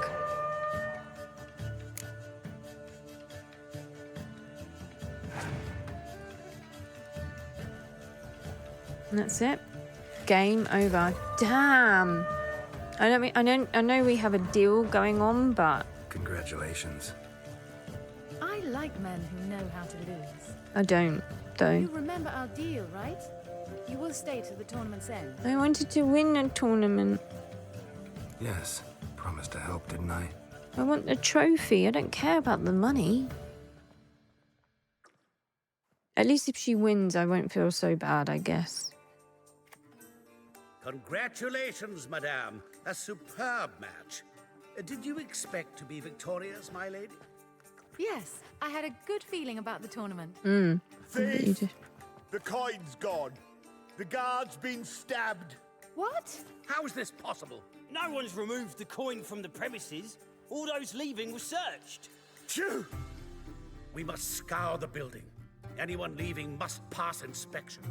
And that's it. Game over. Damn. I know we have a deal going on, but Congratulations. I like men who know how to lose. I don't, though. You remember our deal, right? You will stay to the tournament's end. I wanted to win a tournament. Yes, promised to help, didn't I? I want the trophy. I don't care about the money. At least if she wins, I won't feel so bad, I guess. Congratulations, madame. A superb match. Did you expect to be victorious, my lady? Yes, I had a good feeling about the tournament. Thief! The coin's gone. The guard's been stabbed. What? How is this possible? No one's removed the coin from the premises. All those leaving were searched. Phew! We must scour the building. Anyone leaving must pass inspection.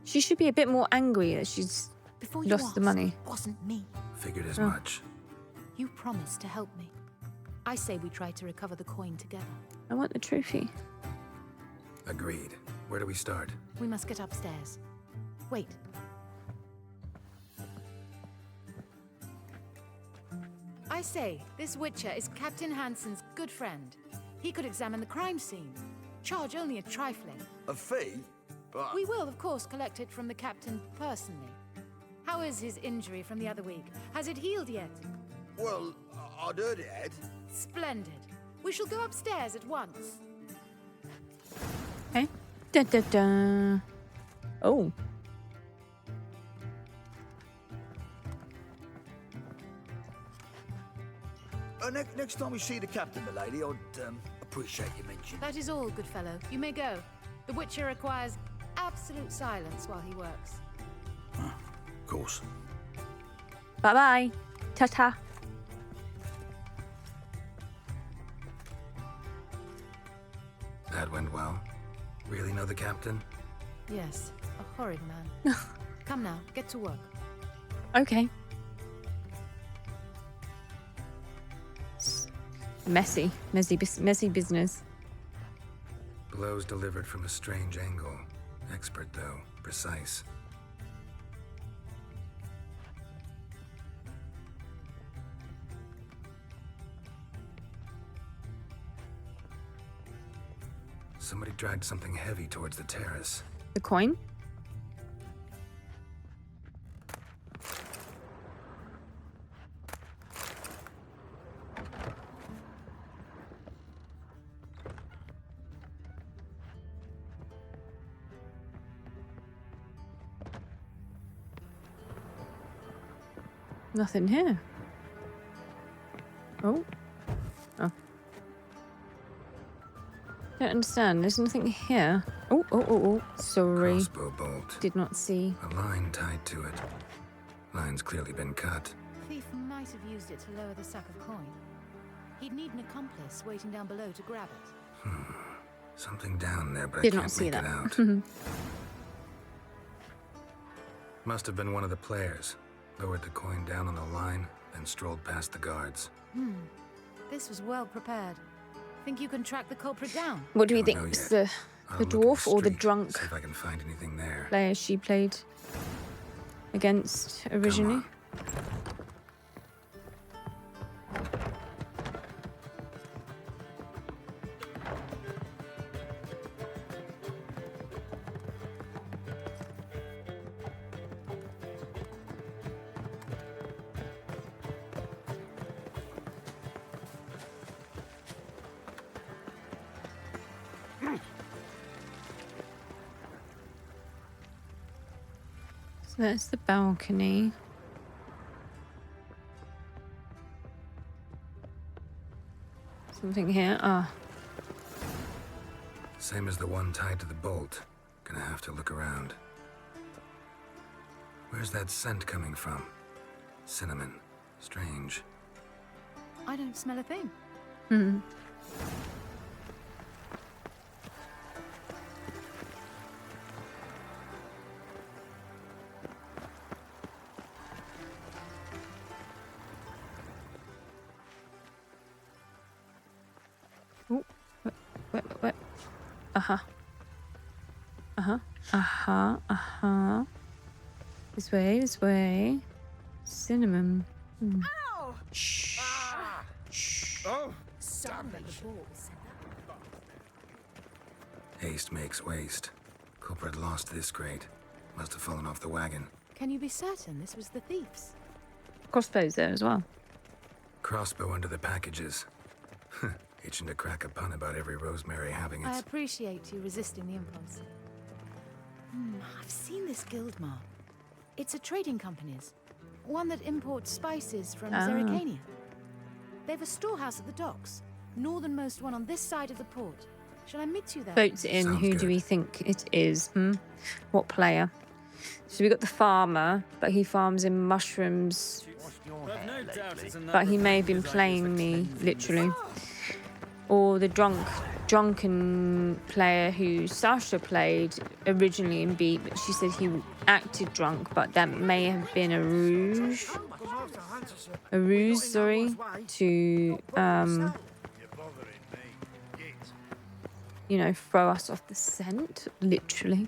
She should be a bit more angry that she's lost the money. It wasn't me. Figured as much. You promised to help me. I say we try to recover the coin together. I want the trophy. Agreed. Where do we start? We must get upstairs. Wait. I say, this Witcher is Captain Hansen's good friend. He could examine the crime scene. Charge only a trifling. A fee? But... We will, of course, collect it from the captain personally. How is his injury from the other week? Has it healed yet? Well, I'd heard it had. Splendid. We shall go upstairs at once. Okay. Da da da. Oh. Next time we see the captain, milady, I'd appreciate your mention. That is all, good fellow. You may go. The Witcher requires absolute silence while he works. Of course. Bye-bye. Ta-ta. That went well. Really know the captain? Yes, a horrid man. Come now, get to work. Okay. Messy business. Blows delivered from a strange angle. Expert, though. Precise. Somebody dragged something heavy towards the terrace. The coin? Nothing here. Oh. Oh. Don't understand. There's nothing here. Oh. Sorry. Crossbow bolt. Did not see. A line tied to it. Line's clearly been cut. Thief might have used it to lower the sack of coin. He'd need an accomplice waiting down below to grab it. Something down there, but Did I not can't see make that. it out. Must have been one of the players. Lowered the coin down on the line, then strolled past the guards. This was well prepared. Think you can track the culprit down? What do we Don't think? know It's yet. the I'll look in dwarf or the street, drunk See if I can find anything there. player she played against originally? So that's the balcony. Something here. Ah. Same as the one tied to the bolt. Gonna have to look around. Where's that scent coming from? Cinnamon. Strange. I don't smell a thing. What? This way. Cinnamon. Ow! Shh. Oh, Somebody balls. Haste makes waste. Culprit lost this crate. Must have fallen off the wagon. Can you be certain this was the thief's? Crossbows there as well. Crossbow under the packages. Itching to crack a pun about every rosemary having I its... appreciate you resisting the impulse. I've seen this guild mark. It's a trading company's. One that imports spices from Zerrikania. They've a storehouse at the docks. Northernmost one on this side of the port. Shall I meet you there? Votes in. Sounds Who good. do we think it is? What player? So we got the farmer, but he farms in mushrooms. I've no doubt it's another But he may have been friend playing me, literally. Or the drunken player who SASHA played originally in Beat, but she said he acted drunk, but that may have been a ruse. Sorry, to you know, throw us off the scent, literally.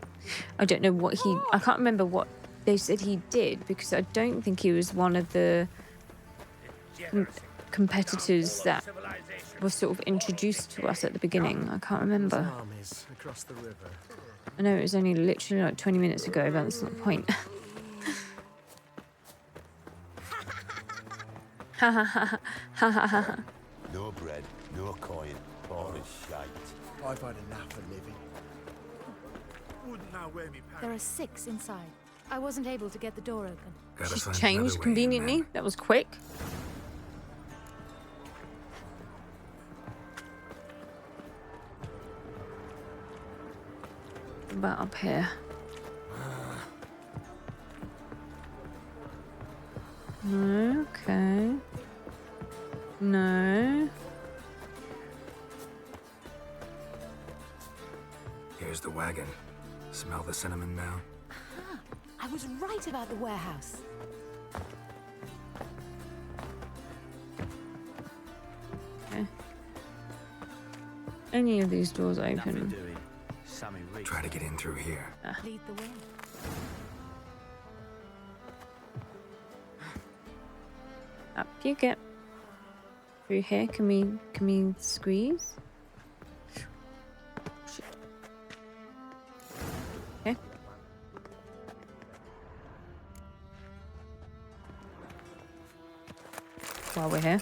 I don't know what I can't remember what they said he did, because I don't think he was one of the competitors that was sort of introduced to us at the beginning. I can't remember. Armies across the river. I know it was only literally like 20 minutes ago, but that's not the point. No bread, no coin, all is shite. I've had enough of living. wouldn't now wear me There are 6 inside. I wasn't able to get the door open. Gotta She's find changed another way in conveniently. then. That was quick. about up here? No, okay. No. Here's the wagon. Smell the cinnamon now? Aha! I was right about the warehouse. Okay. Any of these doors open? Try to get in through here. Lead the way. Up you get. Through here, can we squeeze? Shit. Okay. While we're here.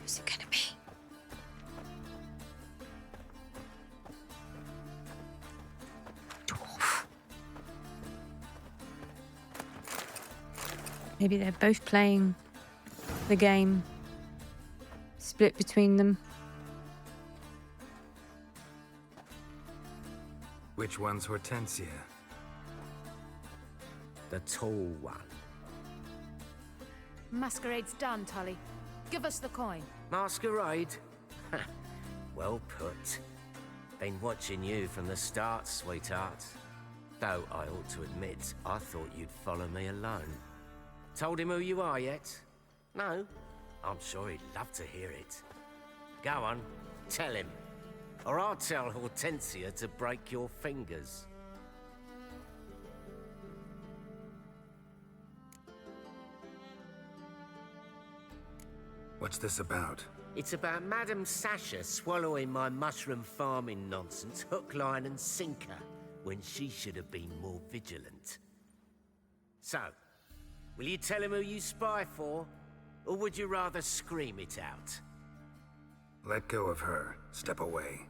Who's it gonna be? Maybe they're both playing the game, split between them. Which one's Hortensia? The tall one. Masquerade's done, Tully. Give us the coin. Masquerade? Well put. Been watching you from the start, sweetheart. Though I ought to admit, I thought you'd follow me alone. Told him who you are yet? No? I'm sure he'd love to hear it. Go on, tell him. Or I'll tell Hortensia to break your fingers. What's this about? It's about Madame SASHA swallowing my mushroom farming nonsense hook, line and sinker when she should have been more vigilant. So, will you tell him who you spy for? Or would you rather scream it out? Let go of her. Step away.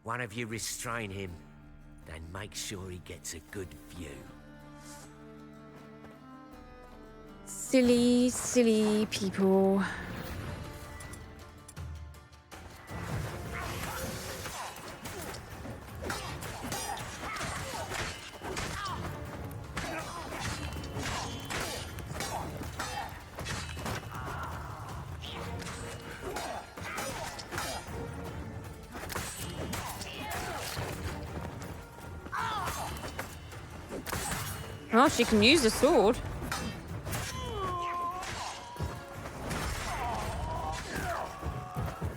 One of you restrain him, then make sure he gets a good view. Silly, silly people. Oh, she can use the sword.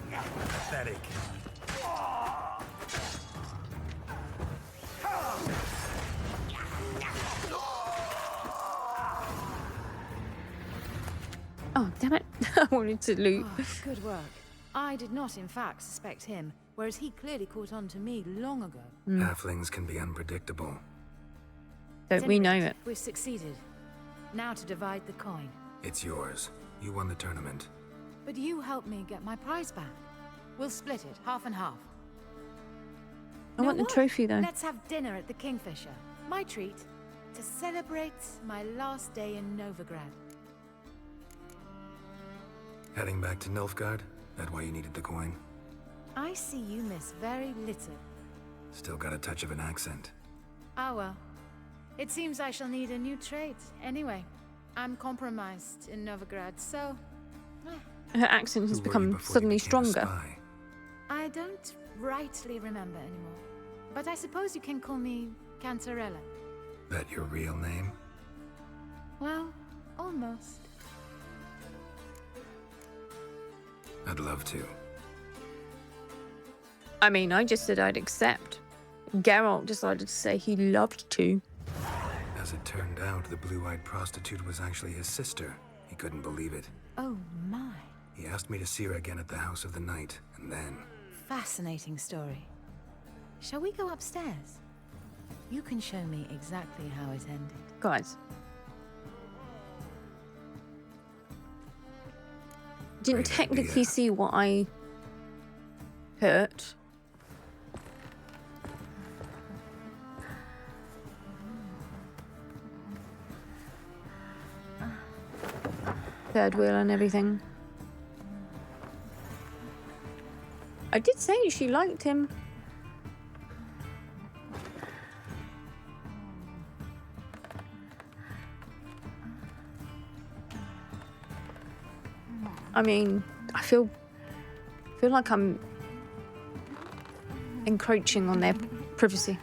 Pathetic. Oh, damn it. I wanted to loot. Oh, good work. I did not, in fact, suspect him, whereas he clearly caught on to me long ago. Halflings can be unpredictable. Don't we know it? We've succeeded. Now to divide the coin. It's yours. You won the tournament. But you helped me get my prize back. We'll split it, half and half. I want the trophy, though. Let's have dinner at the Kingfisher. My treat. To celebrate my last day in Novigrad. Heading back to Nilfgaard? That why you needed the coin? I see you miss very little. Still got a touch of an accent. Ah well. It seems I shall need a new trait. Anyway, I'm compromised in Novigrad, so... Her accent has become suddenly stronger. I don't rightly remember anymore. But I suppose you can call me Cantarella. That your real name? Well, almost. I'd love to. I mean, I just said I'd accept. Geralt decided to say he loved to. As it turned out, the blue-eyed prostitute was actually his sister. He couldn't believe it. Oh my. He asked me to see her again at the House of the Night, and then... Fascinating story. Shall we go upstairs? You can show me exactly how it ended. Guys. Didn't technically see what I hurt. Third wheel and everything. I did say she liked him. I mean, I feel like I'm encroaching on their privacy.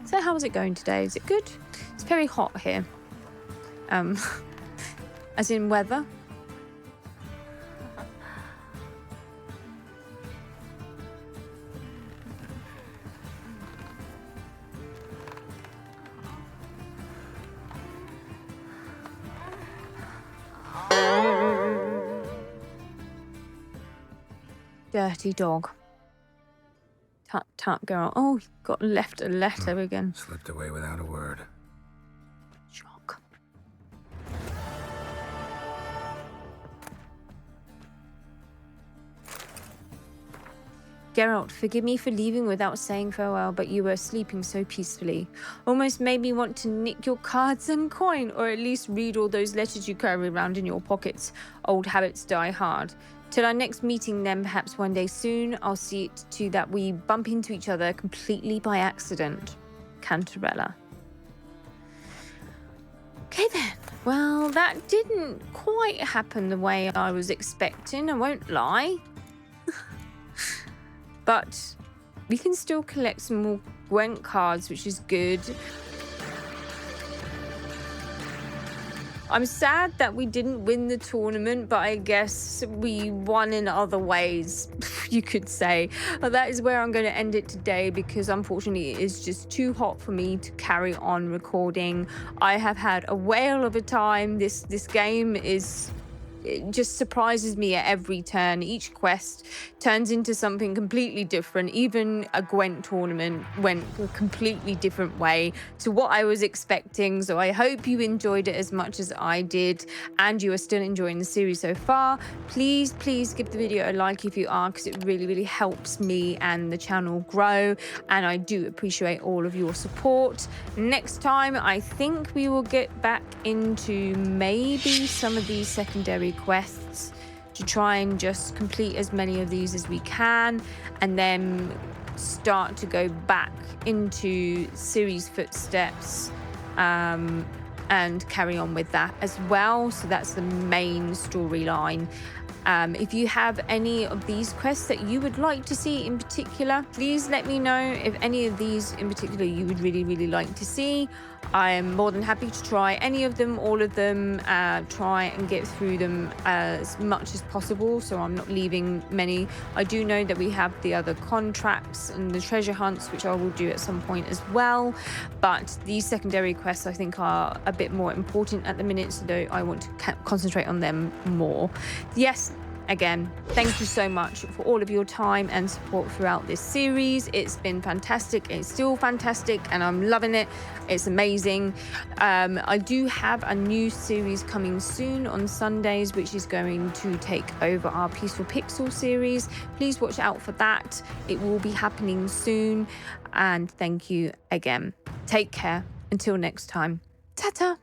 So how is it going today? Is it good? It's very hot here. As in weather. Dirty dog. Tut tut, girl. Oh, got left a letter again. Slipped away without a word. Shock. Geralt, forgive me for leaving without saying farewell, but you were sleeping so peacefully. Almost made me want to nick your cards and coin, or at least read all those letters you carry around in your pockets. Old habits die hard. Till our next meeting then, perhaps one day soon, I'll see it to that we bump into each other completely by accident. Cantarella. Okay then. Well, that didn't quite happen the way I was expecting, I won't lie. But we can still collect some more Gwent cards, which is good. I'm sad that we didn't win the tournament, but I guess we won in other ways, you could say. But that is where I'm going to end it today, because unfortunately it is just too hot for me to carry on recording. I have had a whale of a time. This game is... It just surprises me at every turn. Each quest turns into something completely different. Even a Gwent tournament went a completely different way to what I was expecting. So I hope you enjoyed it as much as I did and you are still enjoying the series so far. Please give the video a like if you are, because it really helps me and the channel grow, and I do appreciate all of your support. Next time I think we will get back into maybe some of these secondary quests to try and just complete as many of these as we can, and then start to go back into Ciri's footsteps and carry on with that as well. So that's the main storyline. If you have any of these quests that you would like to see in particular, please let me know. If any of these in particular you would really like to see, I am more than happy to try any of them, all of them, try and get through them as much as possible, so I'm not leaving many. I do know that we have the other contracts and the treasure hunts, which I will do at some point as well, but these secondary quests I think are a bit more important at the minute, so I want to concentrate on them more. Yes, again, thank you so much for all of your time and support throughout this series. It's been fantastic. It's still fantastic and I'm loving it. It's amazing. I do have a new series coming soon on Sundays, which is going to take over our Peaceful Pixel series. Please watch out for that. It will be happening soon. And thank you again. Take care. Until next time. Ta-ta.